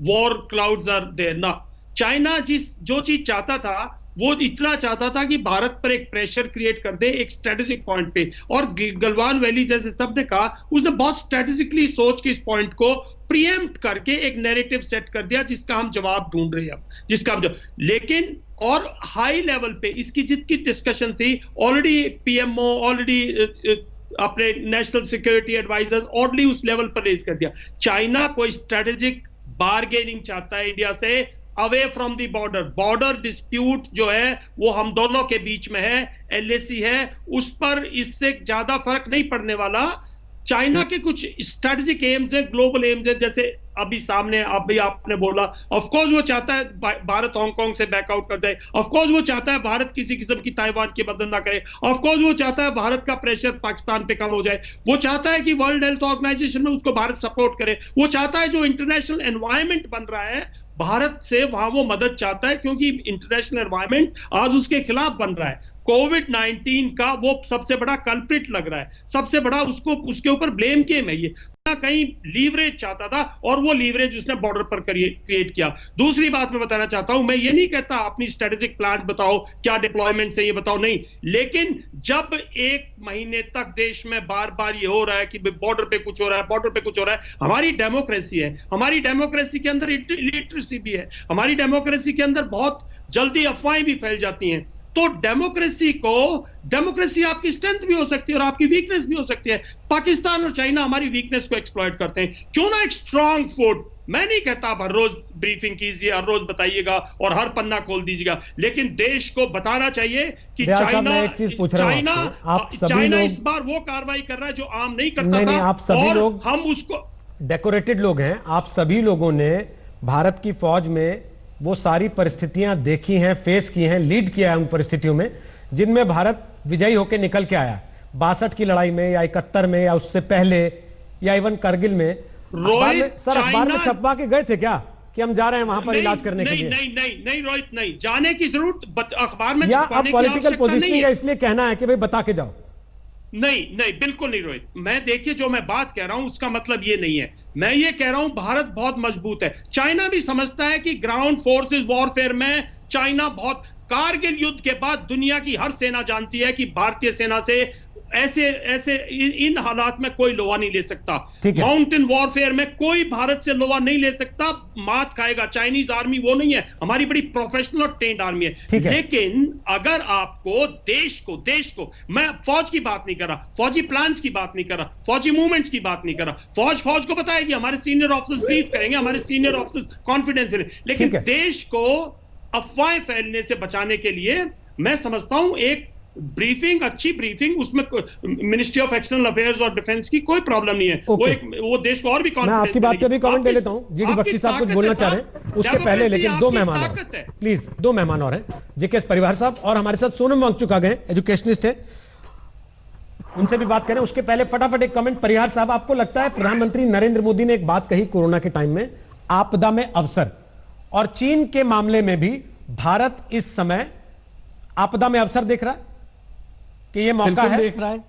वॉर क्लाउड्स आर देयर ना। चाइना जो चीज चाहता था वो इतना चाहता था कि भारत पर एक प्रेशर क्रिएट कर दे एक स्ट्रेटेजिक पॉइंट पे। और गलवान वैली जैसे शब्द कहा, उसने बहुत स्ट्रेटेजिकली सोच के इस पॉइंट को प्रीएम्प्ट करके एक नैरेटिव सेट कर दिया जिसका हम जवाब ढूंढ रहे हैं अब, जिसका हम लेकिन और हाई लेवल पे इसकी जितनी डिस्कशन थी, ऑलरेडी पीएमओ, ऑलरेडी अपने नेशनल सिक्योरिटी एडवाइजर ऑलरेडी उस लेवल पर रेज कर दिया। चाइना कोई स्ट्रेटेजिक बार्गेनिंग चाहता है इंडिया से away from the border. Border dispute जो है वो हम दोनों के बीच में है, एलएसी है, उस पर इससे ज्यादा फर्क नहीं पड़ने वाला। चाइना के कुछ स्ट्रेटेजिक एम्स हैं, ग्लोबल एम्स हैं, जैसे अभी सामने अभी आपने बोला, ऑफ कोर्स वो चाहता है भारत हांगकांग से बैकआउट कर जाए, ऑफ कोर्स वो चाहता है भारत किसी किस्म की ताइवान की मदद ना करे, ऑफ कोर्स वो चाहता है भारत का प्रेशर पाकिस्तान पे कम हो जाए, वो चाहता है कि वर्ल्ड हेल्थ ऑर्गेनाइजेशन में उसको भारत सपोर्ट करे, वो चाहता है जो इंटरनेशनल एनवायरमेंट बन रहा है भारत से वहां वो मदद चाहता है, क्योंकि इंटरनेशनल एनवायरमेंट आज उसके खिलाफ बन रहा है। कोविड-19 का वो सबसे बड़ा कल्प्रिट लग रहा है, सबसे बड़ा उसको उसके ऊपर ब्लेम गेम है ये। कहीं लीवरेज चाहता था और वो लीवरेज उसने बॉर्डर पर क्रिएट किया। दूसरी बात मैं बताना चाहता हूं, मैं ये नहीं कहता अपनी स्ट्रेटेजिक प्लान बताओ, क्या डिप्लॉयमेंट से ये बताओ, नहीं, लेकिन जब एक महीने तक देश में बार बार ये हो रहा है कि बॉर्डर पे कुछ हो रहा है, बॉर्डर पे कुछ हो रहा है, हमारी डेमोक्रेसी है, हमारी डेमोक्रेसी के अंदर लिटरेसी भी है, हमारी डेमोक्रेसी के अंदर बहुत जल्दी अफवाहें भी फैल जाती हैं। तो डेमोक्रेसी आपकी स्ट्रेंथ भी हो सकती है और आपकी वीकनेस भी हो सकती है। पाकिस्तान और चाइना हमारी वीकनेस को एक्सप्लॉइट करते हैं। क्यों ना एक स्ट्रांग फुट, मैं नहीं कहता आप हर रोज ब्रीफिंग कीजिए, हर रोज बताइएगा और हर पन्ना खोल दीजिएगा, लेकिन देश को बताना चाहिए कि चाइना इस बार वो कार्रवाई कर रहा है जो आम नहीं करता था। आप सभी और लोग हम उसको डेकोरेटेड लोग हैं, आप सभी लोगों ने भारत की फौज में वो सारी परिस्थितियां देखी हैं, फेस की हैं, लीड किया है उन परिस्थितियों में जिनमें भारत विजयी होकर निकल के आया। 62 की लड़ाई में या 71 में या उससे पहले या इवन करगिल में। अखबार में छपवा के गए थे क्या कि हम जा रहे हैं वहां पर इलाज करने के लिए? नहीं रोहित, नहीं जाने की जरूरत अखबार में या अब पॉलिटिकल पोजीशनिंग है इसलिए कहना है कि भाई बता के जाओ? नहीं बिल्कुल नहीं रोहित। मैं देखिए जो मैं बात कह रहा हूं उसका मतलब ये नहीं है। मैं ये कह रहा हूं भारत बहुत मजबूत है। चाइना भी समझता है कि ग्राउंड फोर्सेस वॉरफेयर में चाइना बहुत, कारगिल युद्ध के बाद दुनिया की हर सेना जानती है कि भारतीय सेना से ऐसे इन हालात में कोई लोहा नहीं ले सकता। माउंटेन वॉरफेयर में कोई भारत से लोहा नहीं ले सकता, मात खाएगा। चाइनीज आर्मी वो नहीं है, हमारी बड़ी प्रोफेशनल और ट्रेंड आर्मी है। लेकिन अगर आपको देश को मैं फौज की बात नहीं कर रहा, फौजी प्लान्स की बात नहीं कर रहा, फौजी मूवमेंट्स की बात नहीं कर रहा, फौज को बताएगी, हमारे सीनियर ऑफिसर्स ब्रीफ करेंगे, हमारे सीनियर ऑफिसर्स कॉन्फिडेंस देंगे, लेकिन देश को अफवाहें फैलने से बचाने के लिए मैं समझता हूं एक ब्रीफिंग, अच्छी ब्रीफिंग, उसमें मिनिस्ट्री ऑफ एक्सटर्नल अफेयर्स और डिफेंस की कोई प्रॉब्लम नहीं है। वो देश को और भी मैं आपकी बात पे भी कमेंट दे लेता हूं। जीडी बख्शी साहब कुछ बोलना चाह रहे हैं, उसके पहले लेकिन दो मेहमान और प्लीज, दो मेहमान और हैं, जीकेएस परिवार साहब और हमारे साथ सोनम वांगचुक आ गए, एजुकेशनिस्ट है, उनसे भी बात करें। उसके पहले फटाफट एक कमेंट, परिहार साहब, आपको लगता है प्रधानमंत्री नरेंद्र मोदी ने एक बात कही कोरोना के टाइम में, आपदा में अवसर, और चीन के मामले में भी भारत इस समय आपदा में अवसर देख रहा है कि ये मौका है? देख रहा है,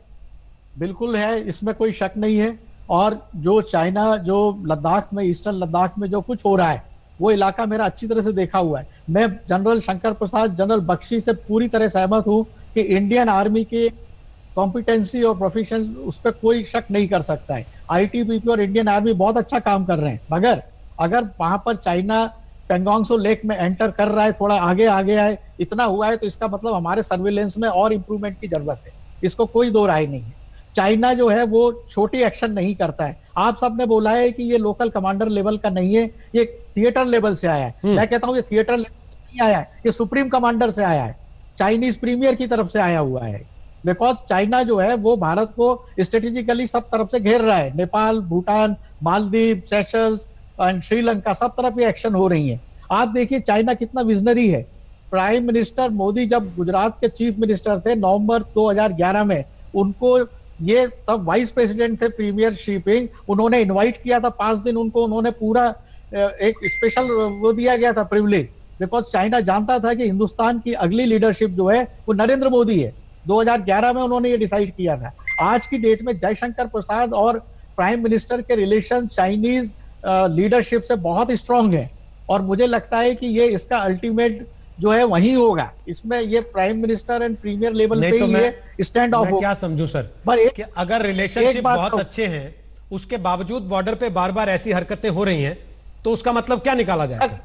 बिल्कुल है, इसमें कोई शक नहीं है। और जो चाइना, जो लद्दाख में, ईस्टर्न लद्दाख में जो कुछ हो रहा है, वो इलाका मेरा अच्छी तरह से देखा हुआ है। मैं जनरल शंकर प्रसाद, जनरल बख्शी से पूरी तरह सहमत हूं कि इंडियन आर्मी की कॉम्पिटेंसी और प्रोफेशन, उस पर कोई शक नहीं कर सकता है। आईटीबीपी और इंडियन आर्मी बहुत अच्छा काम कर रहे हैं, मगर अगर वहां पर चाइना पेंगोंग सो लेक में एंटर कर रहा है, थोड़ा आगे आए, इतना हुआ है, तो इसका मतलब हमारे सर्विलेंस में और इंप्रूवमेंट की जरूरत है, इसको कोई दो राय नहीं है। चाइना जो है वो छोटी एक्शन नहीं करता है। आप सबने बोला है कि ये लोकल कमांडर लेवल का नहीं है, ये थिएटर लेवल से आया है। मैं कहता हूँ ये थिएटर लेवल नहीं आया है, ये सुप्रीम कमांडर से आया है, चाइनीज प्रीमियर की तरफ से आया हुआ है। बिकॉज चाइना जो है वो भारत को स्ट्रेटेजिकली सब तरफ से घेर रहा है। नेपाल, भूटान, मालदीव, सेशल्स एंड श्रीलंका, सब तरफ ये एक्शन हो रही है। आप देखिए चाइना कितना विजनरी है। प्राइम मिनिस्टर मोदी जब गुजरात के चीफ मिनिस्टर थे नवंबर 2011 में, उनको ये तब वाइस प्रेसिडेंट थे प्रीमियर शी पिंग, उन्होंने इनवाइट किया था 5 दिन, उनको उन्होंने पूरा एक स्पेशल वो दिया गया था प्रिविलेज, बिकॉज चाइना जानता था कि हिंदुस्तान की अगली लीडरशिप जो है वो नरेंद्र मोदी है। 2011 में उन्होंने ये डिसाइड किया था। आज की डेट में जयशंकर प्रसाद और प्राइम मिनिस्टर के रिलेशन चाइनीज लीडरशिप से बहुत स्ट्रांग है, और मुझे लगता है कि ये इसका अल्टीमेट जो है वही होगा। इसमें ये prime minister and premier level पे ही ये स्टैंड ऑफ हो। क्या समझू सर, कि अगर रिलेशनशिप बहुत अच्छे हैं, उसके बावजूद बॉर्डर पे बार बार ऐसी हरकतें हो रही हैं, तो उसका मतलब क्या निकाला जाएगा?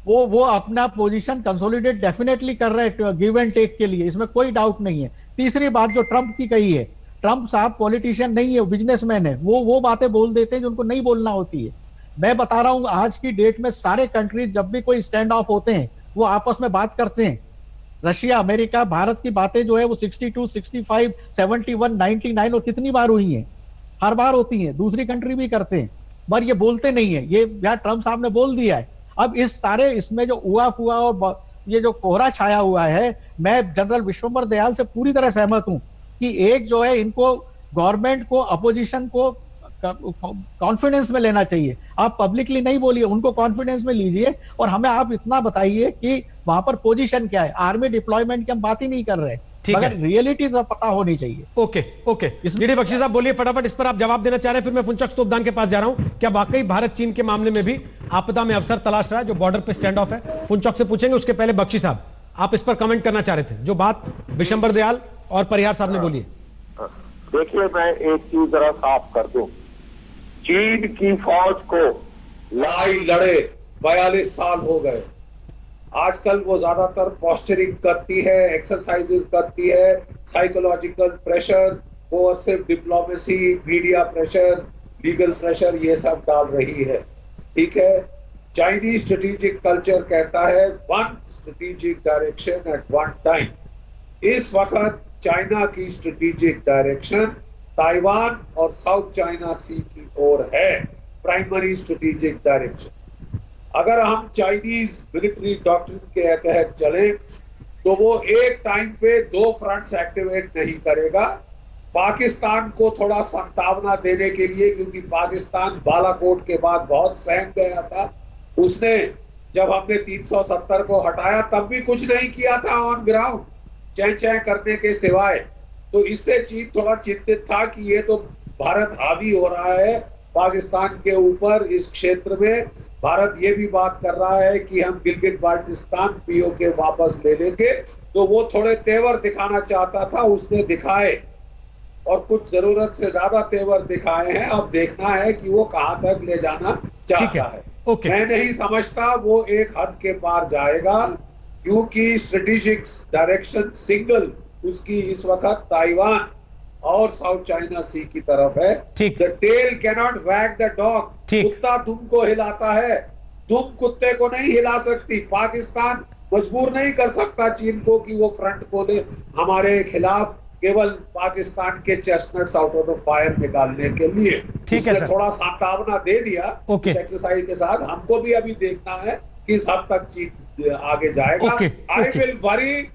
वो अपना पोजीशन कंसोलिडेट डेफिनेटली कर रहे हैं गिव एंड टेक के लिए, इसमें कोई डाउट नहीं है। तीसरी बात जो ट्रंप की कही है, ट्रंप साहब पॉलिटिशियन नहीं है, बिजनेसमैन है, वो बातें बोल देते हैं जो उनको नहीं बोलना होती है। मैं बता रहा हूं आज की डेट में सारे कंट्रीज जब भी कोई स्टैंड ऑफ होते हैं वो आपस में बात करते हैं। रशिया, अमेरिका, भारत की बातें जो है वो 62, 65, 71, 99 और कितनी बार हुई हैं, हर बार होती हैं, दूसरी कंट्री भी करते हैं, पर ये बोलते नहीं है। ये यहाँ ट्रम्प साहब ने बोल दिया है। अब इस सारे इसमें जो हुआ और ये जो कोहरा छाया हुआ है, मैं जनरल विश्वम्बर दयाल से पूरी तरह सहमत हूं कि एक जो है इनको गवर्नमेंट को, अपोजिशन को कॉन्फिडेंस में लेना चाहिए। आप पब्लिकली नहीं बोलिए, उनको कॉन्फिडेंस में लीजिए और हमें आप इतना बताइए कि वहां पर पोजीशन क्या है। आर्मी डिप्लॉयमेंट की हम बात ही नहीं कर रहे, मगर रियलिटी तो पता होनी चाहिए। ओके ओके, जीडी बख्शी साहब बोलिए फटाफट, इस पर आप जवाब देना चाह रहे हैं, फिर मैं फुनचक तोपदान के पास जा रहा हूं। क्या वाकई भारत चीन के मामले में भी आपदा में अवसर तलाश रहा है, जो बॉर्डर पे स्टैंड ऑफ है? फुनचक से पूछेंगे, उसके पहले बख्शी साहब आप इस पर कमेंट करना चाह रहे थे, जो बात विशंबर दयाल और परिहार साहब ने बोली है। देखिए, मैं एक चीज जरा साफ कर दूं, चीन की फौज को लड़ाई लड़े 42 साल हो गए। आजकल वो ज्यादातर पोस्चरिंग करती है, एक्सरसाइजेस करती है, psychological pressure, coercive diplomacy, media pressure, legal pressure, ये सब डाल रही है। ठीक है, चाइनीज स्ट्रेटेजिक कल्चर कहता है one strategic direction at one time. इस वक्त चाइना की स्ट्रेटेजिक डायरेक्शन ताइवान और साउथ चाइना सी की ओर है, प्राइमरी स्ट्रेटेजिक डायरेक्शन। अगर हम चाइनीज मिलिट्री डॉक्ट्रिन के तहत चले तो वो एक टाइम पे 2 फ्रंट्स एक्टिवेट नहीं करेगा। पाकिस्तान को थोड़ा संतावना देने के लिए, क्योंकि पाकिस्तान बालाकोट के बाद बहुत सहम गया था। उसने जब हमने 370 को हटाया तब भी कुछ नहीं किया था ऑन ग्राउंड, चैं चैं करने के सिवाय। तो इससे चीन थोड़ा चिंतित था कि ये तो भारत हावी हो रहा है पाकिस्तान के ऊपर इस क्षेत्र में। भारत ये भी बात कर रहा है कि हम गिलगित बाल्टिस्तान पीओके वापस ले लेंगे, तो वो थोड़े तेवर दिखाना चाहता था, उसने दिखाए और कुछ जरूरत से ज्यादा तेवर दिखाए हैं। अब देखना है कि वो कहां तक ले जाना चाहता है। मैं नहीं समझता वो एक हद के पार जाएगा, क्योंकि स्ट्रेटेजिक डायरेक्शन सिंगल उसकी इस वक्त ताइवान और साउथ चाइना सी की तरफ है। द टेल कैनॉट वैग द डॉग, कुत्ता दुम को हिलाता है, दुम कुत्ते को नहीं हिला सकती। पाकिस्तान मजबूर नहीं कर सकता चीन को कि वो फ्रंट खोले हमारे खिलाफ, केवल पाकिस्तान के chestnuts out of the fire निकालने के लिए। उसने थोड़ा सांत्वना दे दिया इस एक्सरसाइज के साथ। हमको भी अभी देखना है कि इस हद तक चीन आगे जाएगा। I will worry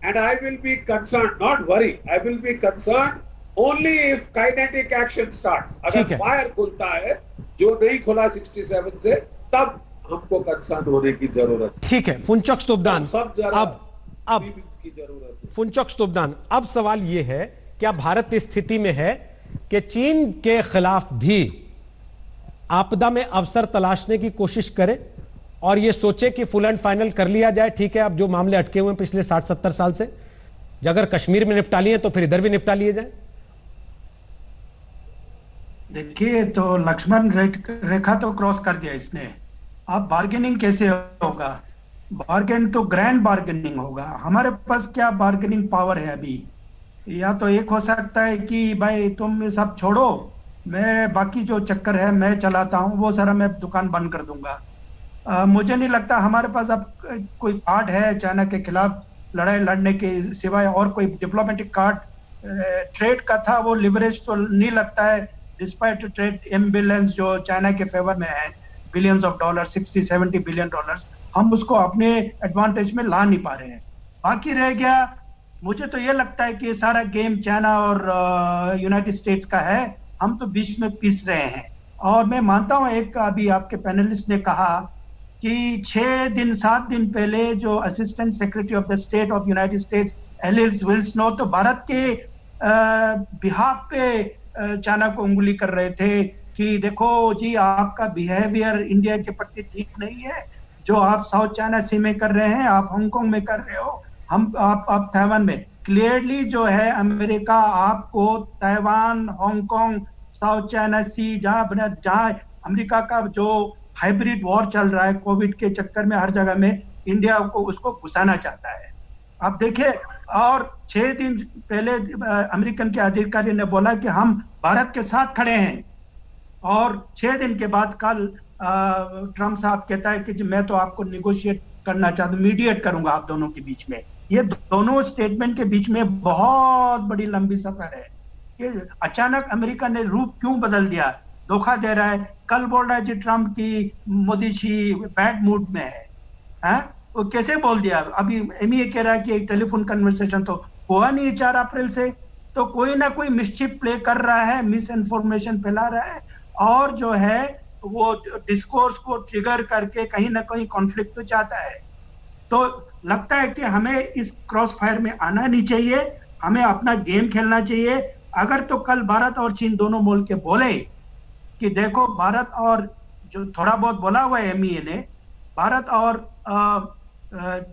and I will be concerned, not worry, I will be concerned only if kinetic action starts. अगर फायर खुलता है जो नहीं खुला 67 से, तब हमको कंसर्न होने की जरूरत है। ठीक है, फुनचक तोपदान, सब जरा अब की जरूरत है। फुनचक तोपदान, अब सवाल यह है, क्या भारत इस स्थिति में है कि चीन के खिलाफ भी आपदा में अवसर तलाशने की कोशिश करे और ये सोचे कि फुल एंड फाइनल कर लिया जाए? ठीक है, अब जो मामले अटके हुए हैं पिछले 60-70 साल से, अगर कश्मीर में निपटा लिए तो फिर इधर भी निपटा लिए जाए। देखिए, तो लक्ष्मण रेखा तो क्रॉस कर दिया इसने। अब बार्गेनिंग कैसे होगा? बार्गेन तो ग्रैंड बार्गेनिंग होगा। हमारे पास क्या बार्गेनिंग पावर है अभी? या तो एक हो सकता है कि भाई तुम सब छोड़ो, मैं बाकी जो चक्कर है मैं चलाता हूँ, वो सारा मैं दुकान बंद कर दूंगा। मुझे नहीं लगता हमारे पास अब कोई कार्ड है चाइना के खिलाफ लड़ाई लड़ने के सिवाय, और कोई डिप्लोमेटिक कार्ड ट्रेड का था वो लिवरेज तो नहीं लगता है, डिस्पाइट ट्रेड इम्बैलेंस जो चाइना के फेवर में है, billions of dollar, 60-70 billion dollars, हम उसको अपने एडवांटेज में ला नहीं पा रहे हैं। बाकी रह गया, मुझे तो ये लगता है कि सारा गेम चाइना और यूनाइटेड स्टेट्स का है, हम तो बीच में पिस रहे हैं। और मैं मानता हूँ, एक अभी आपके पैनलिस्ट ने कहा कि 7 दिन पहले जो assistant secretary of the state of United States Alice विल्सनो तो भारत के बिहाफ पे चाइना को उंगली कर रहे थे कि देखो जी, आपका बिहेवियर इंडिया के प्रति ठीक नहीं है, जो आप साउथ चाइना सी में कर रहे हैं, आप हांगकांग में कर रहे हो, आप ताइवान में। क्लियरली जो है अमेरिका आपको ताइवान, हांगकांग, साउथ चाइना सी, जहां अमेरिका का जो हाइब्रिड वॉर चल रहा है कोविड के चक्कर में, हर जगह में इंडिया को उसको घुसाना चाहता है। आप देखिए, और 6 दिन पहले अमेरिकन के अधिकारी ने बोला कि हम भारत के साथ खड़े हैं, और 6 दिन के बाद कल ट्रम्प साहब कहता है कि मैं तो आपको निगोशिएट करना चाहता हूँ, मीडिएट करूंगा आप दोनों के बीच में। ये दोनों स्टेटमेंट के बीच में बहुत बड़ी लंबी सफर है कि अचानक अमेरिका ने रूप क्यों बदल दिया, धोखा दे रहा है। कल बोल रहा है जी ट्रम्प की मोदी जी बैड मूड में है, वो कैसे बोल दिया? अभी एमईए कह रहा है कि एक टेलीफोन कन्वर्सेशन तो हुआ नहीं 4 अप्रैल से, तो कोई ना कोई मिसचिप प्ले कर रहा है, मिस इन्फॉर्मेशन फैला रहा है और जो है वो डिस्कोर्स को ट्रिगर करके कहीं ना कहीं कॉन्फ्लिक्ट तो चाहता है। तो लगता है कि हमें इस क्रॉस फायर में आना नहीं चाहिए, हमें अपना गेम खेलना चाहिए। अगर तो कल भारत और चीन दोनों बोल के बोले कि देखो भारत और जो थोड़ा बहुत बोला हुआ है एमईए ने, भारत और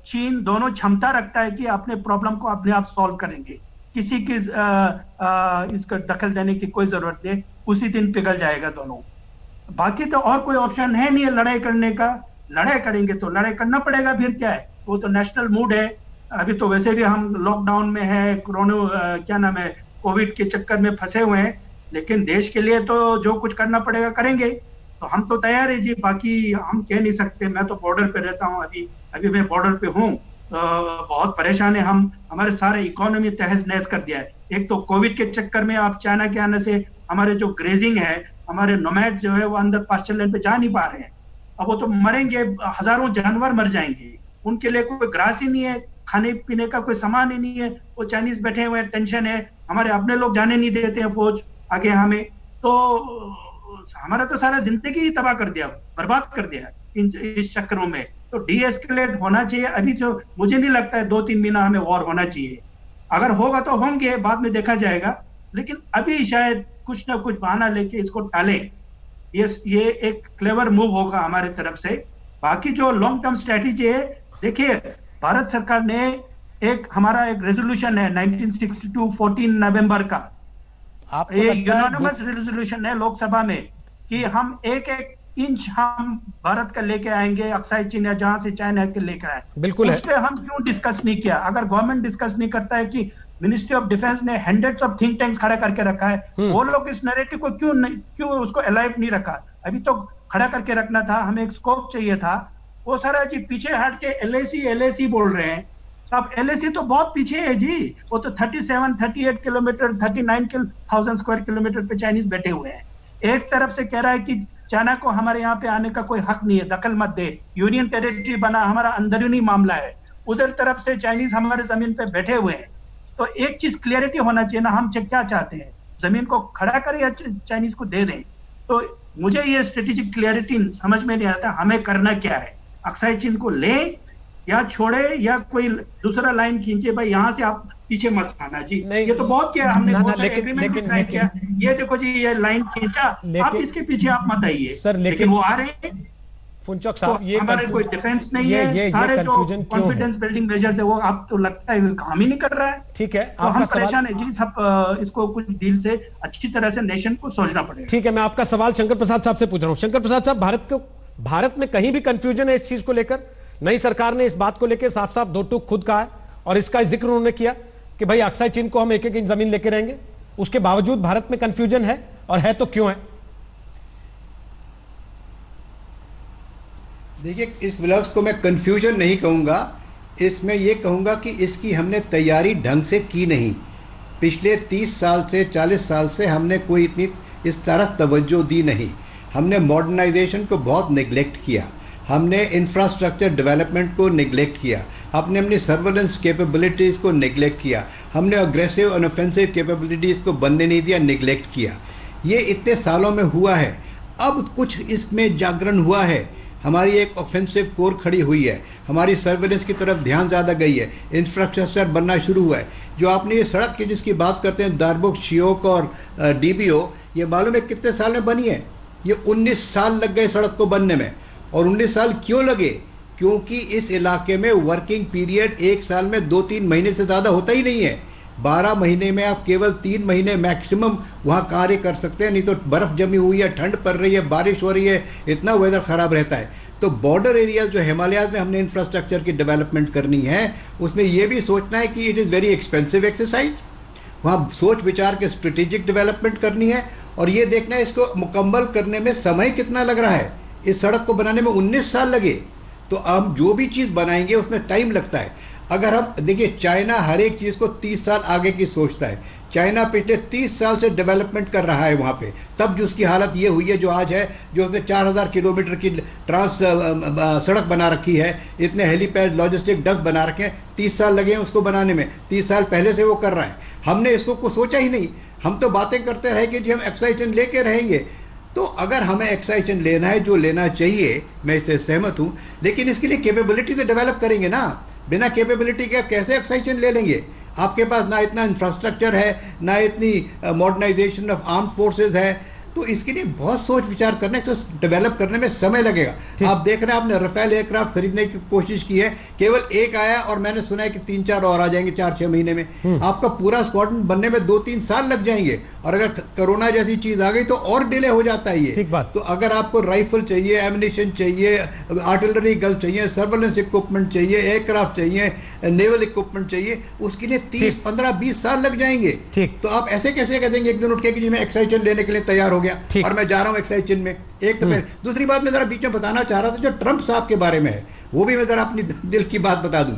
चीन दोनों क्षमता रखता है कि अपने प्रॉब्लम को अपने आप सॉल्व करेंगे, किसी की इसका दखल देने की कोई जरूरत नहीं, उसी दिन पिघल जाएगा दोनों। बाकी तो और कोई ऑप्शन है नहीं है लड़ाई करने का। लड़ाई करेंगे तो लड़ाई करना पड़ेगा, फिर क्या है, वो तो नेशनल मूड है। अभी तो वैसे भी हम लॉकडाउन में है, कोरोना क्या नाम है, कोविड के चक्कर में फंसे हुए हैं, लेकिन देश के लिए तो जो कुछ करना पड़ेगा करेंगे। तो हम तो तैयार है जी, बाकी हम कह नहीं सकते। मैं तो बॉर्डर पे रहता हूँ, अभी मैं बॉर्डर पे हूँ, बहुत परेशान है हम। हमारे सारे इकोनॉमी तहस नहस कर दिया है। एक तो कोविड के चक्कर में आप चाइना के आने से हमारे जो ग्रेजिंग है, हमारे नोमैड जो है वो अंदर पास्चर लैंड पे जा नहीं पा रहे हैं। अब वो तो मरेंगे, हजारों जानवर मर जाएंगे, उनके लिए कोई ग्रास ही नहीं है, खाने पीने का कोई सामान ही नहीं है। वो चाइनीज बैठे हुए हैं, टेंशन है, हमारे अपने लोग जाने नहीं देते हैं फौज आगे हमें। तो हमारा तो सारा जिंदगी ही तबाह कर दिया, बर्बाद कर दिया इस चक्करों में। तो डीएस्केलेट होना चाहिए। अभी तो मुझे नहीं लगता है 2-3 महीना हमें वॉर होना चाहिए। अगर होगा तो होंगे, बाद में देखा जाएगा, लेकिन अभी शायद कुछ ना कुछ बहाना लेके इसको टाले। ये एक क्लेवर मूव होगा हमारे तरफ से। बाकी जो लॉन्ग टर्म स्ट्रेटेजी है, देखिए भारत सरकार ने हमारा एक रेजोल्यूशन है 1962 14 नवंबर का, ये यूनानिमस रेजोल्यूशन है लोकसभा में कि हम एक इंच हम भारत का लेके आएंगे, अक्साई चीन या जहां से चाइना के लेकर आए। बिल्कुल है। उस पे हम क्यों डिस्कस नहीं किया? अगर गवर्नमेंट डिस्कस नहीं करता है कि मिनिस्ट्री ऑफ डिफेंस ने हंड्रेड्स ऑफ थिंक टैंक्स खड़ा करके रखा है, वो लोग इस नैरेटिव को क्यों उसको अलाइव नहीं रखा? अभी तो खड़ा करके रखना था, हमें एक स्कोप चाहिए था। वो सारा जी पीछे हट के एलएसी बोल रहे हैं। अब एलएसी तो बहुत पीछे है जी, वो तो 37-38 किलोमीटर 39,000 स्क्वायर किलोमीटर पे चाइनीज बैठे हुए हैं। एक तरफ से कह रहा है कि चाइना को हमारे यहाँ पे आने का कोई हक नहीं है, दखल मत दे, यूनियन टेरिटरी बना, हमारा अंदरूनी मामला है। उधर तरफ से चाइनीज हमारे जमीन पे बैठे हुए हैं। तो एक चीज क्लियरिटी होना चाहिए ना, हम क्या चाहते हैं, जमीन को खड़ा करें या चाइनीज को दे दें? तो मुझे ये स्ट्रेटेजिक क्लियरिटी समझ में नहीं आता, हमें करना क्या है? अक्साई चीन को ले या छोड़े या कोई दूसरा लाइन खींचे, भाई यहाँ से आप पीछे मत आना जी। ये तो बहुत किया हमने, एग्रीमेंट साइन किया, ये देखो जी ये लाइन खींचा, आप इसके पीछे आप मत आइए सर। लेकिन वो आ रहे हैं फुनचक साहब, ये हमारे कोई डिफेंस नहीं है, सारे जो कॉन्फिडेंस बिल्डिंग मेजर्स है वो आप तो लगता है काम ही नहीं कर रहा है। ठीक है, तो हम परेशान है जी सब, इसको कुछ डील से अच्छी तरह से नेशन को सोचना पड़ेगा। ठीक है, मैं आपका सवाल शंकर प्रसाद साहब से पूछ रहा हूं। शंकर प्रसाद साहब, भारत में कहीं भी कंफ्यूजन है इस चीज को लेकर? नई सरकार ने इस बात को लेकर साफ साफ दो टूक खुद कहा है और इसका जिक्र उन्होंने किया कि भाई अक्साई चीन को हम एक इंच जमीन लेके रहेंगे। उसके बावजूद भारत में कंफ्यूजन है, और है तो क्यों है? देखिए, इस लफ्ज को मैं कंफ्यूजन नहीं कहूँगा, इसमें यह कहूँगा कि इसकी हमने तैयारी ढंग से की नहीं। पिछले 30 साल से 40 साल से हमने कोई इतनी इस तरह तवज्जो दी नहीं। हमने मॉडर्नाइजेशन को बहुत नेग्लेक्ट किया, हमने इंफ्रास्ट्रक्चर डेवलपमेंट को नेग्लेक्ट किया, हमने अपनी सर्वेलेंस कैपेबिलिटीज़ को नेग्लेक्ट किया, हमने अग्रेसिव और ऑफेंसिव कैपेबिलिटीज़ को बनने नहीं दिया, नेग्लेक्ट किया। ये इतने सालों में हुआ है। अब कुछ इसमें जागरण हुआ है, हमारी एक ऑफेंसिव कोर खड़ी हुई है, हमारी सर्वेलेंस की तरफ ध्यान ज़्यादा गई है, इंफ्रास्ट्रक्चर बनना शुरू हुआ है। जो आपने ये सड़क की जिसकी बात करते हैं, दारबुक, शियोक और डीबीओ, ये मालूम है कितने साल में बनी है? ये 19 साल लग गए सड़क को बनने में। और 19 साल क्यों लगे? क्योंकि इस इलाके में वर्किंग पीरियड एक साल में 2-3 महीने से ज़्यादा होता ही नहीं है। 12 महीने में आप केवल 3 महीने मैक्सिमम वहाँ कार्य कर सकते हैं, नहीं तो बर्फ़ जमी हुई है, ठंड पड़ रही है, बारिश हो रही है, इतना वेदर ख़राब रहता है। तो बॉर्डर एरियाज जो हिमालयाज़ में हमने इंफ्रास्ट्रक्चर की डेवलपमेंट करनी है, उसमें यह भी सोचना है कि it is very expensive exercise. वहाँ सोच विचार के स्ट्रेटेजिक डेवलपमेंट करनी है और ये देखना है इसको मुकम्मल करने में समय कितना लग रहा है। इस सड़क को बनाने में 19 साल लगे। तो हम जो भी चीज़ बनाएंगे उसमें टाइम लगता है। अगर हम देखिए, चाइना हर एक चीज़ को 30 साल आगे की सोचता है। चाइना पिछले 30 साल से डेवलपमेंट कर रहा है वहाँ पे, तब जो उसकी हालत ये हुई है जो आज है, जो उसने 4000 किलोमीटर की ट्रांस सड़क बना रखी है, इतने हेलीपैड लॉजिस्टिक डक बना रखे हैं, 30 साल लगे हैं उसको बनाने में। 30 साल पहले से वो कर रहा है। हमने इसको कुछ सोचा ही नहीं। हम तो बातें करते रहे कि जी हम एक्साइटेशन लेके रहेंगे। तो अगर हमें एक्साइटेशन लेना है, जो लेना चाहिए, मैं इससे सहमत हूँ, लेकिन इसके लिए कैपेबिलिटी तो डेवलप करेंगे ना। बिना कैपेबिलिटी के आप कैसे एक्साइटेशन ले लेंगे? आपके पास ना इतना इंफ्रास्ट्रक्चर है, ना इतनी मॉडर्नाइजेशन ऑफ आर्म्ड फोर्सेस है। तो इसके लिए बहुत सोच विचार करने, इसको डेवलप करने में समय लगेगा। आप देख रहे हैं, आपने रफेल एयरक्राफ्ट खरीदने की कोशिश की है, केवल एक आया और मैंने सुना है कि 3-4 और आ जाएंगे 4-6 महीने में। आपका पूरा स्क्वाड्रन बनने में 2-3 साल लग जाएंगे, और अगर कोरोना जैसी चीज आ गई तो और डिले हो जाता है ये। ठीक बात। तो अगर आपको राइफल चाहिए, एमिनिशन चाहिए, आर्टिलरी गन्स चाहिए, सर्वेलेंस इक्विपमेंट चाहिए, एयरक्राफ्ट चाहिए, नेवल इक्विपमेंट चाहिए, उसके लिए 30-15-20 साल लग जाएंगे। तो आप ऐसे कैसे कह देंगे एक दिन उठ के कि जी मैं एक्साइटेशन लेने के लिए तैयार हो गया और मैं जा रहा हूं एक्साइटेशन में? एक तो दूसरी बात मैं जरा बीच में बताना चाह रहा था, जो ट्रंप साहब के बारे में है, वो भी मैं जरा अपनी दिल की बात बता दूं।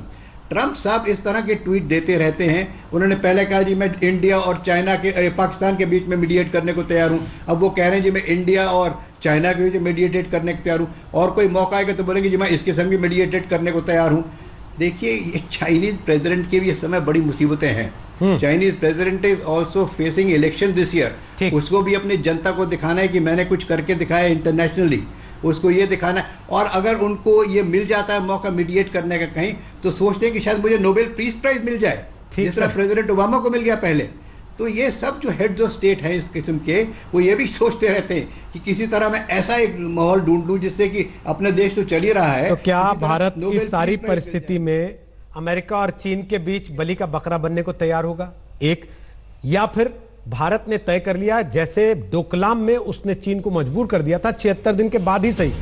ट्रंप साहब इस तरह के ट्वीट देते रहते हैं। उन्होंने पहले कहा जी मैं इंडिया और चाइना के पाकिस्तान के बीच में मीडिएट करने को तैयार हूं। अब वो कह रहे हैं जी मैं इंडिया और चाइना के बीच में मीडिएट करने को तैयार हूं, और कोई मौका आएगा तो बोलेंगे जी मैं इसके संग भी मीडिएट करने को तैयार हूं। देखिए, ये चाइनीज प्रेसिडेंट के भी इस समय बड़ी मुसीबतें हैं। Chinese president is also facing election this year. उसको भी अपनी जनता को दिखाना है कि मैंने कुछ करके दिखाया इंटरनेशनली, उसको ये दिखाना है। और अगर उनको ये मिल जाता है मौका मीडिएट करने का कहीं, तो सोचते हैं कि शायद मुझे नोबेल पीस प्राइज मिल जाए, जिस तरह प्रेसिडेंट ओबामा को मिल गया पहले। तो ये सब जो हेड्स ऑफ स्टेट हैं इस किस्म के, वो ये भी सोचते रहते हैं कि किसी तरह मैं ऐसा एक माहौल ढूंढ लूं जिससे कि अपना देश तो चल ही रहा है। तो क्या भारत इस सारी परिस्थिति में अमेरिका और चीन के बीच बलि का बकरा बनने को तैयार होगा? एक, या फिर भारत ने तय कर लिया, जैसे डोकलाम में उसने चीन को मजबूर कर दिया था, 76 दिन के बाद ही सही,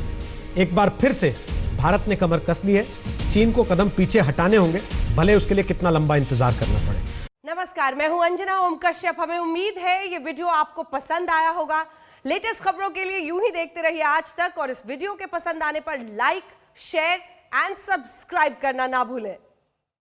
एक बार फिर से भारत ने कमर कस ली है, चीन को कदम पीछे हटाने होंगे, भले उसके लिए कितना लंबा इंतजार करना पड़े। नमस्कार, मैं हूं अंजना ओम कश्यप। हमें उम्मीद है ये वीडियो आपको पसंद आया होगा। लेटेस्ट खबरों के लिए यूं ही देखते रहिए आज तक, और इस वीडियो के पसंद आने पर लाइक, शेयर एंड सब्सक्राइब करना ना भूलें।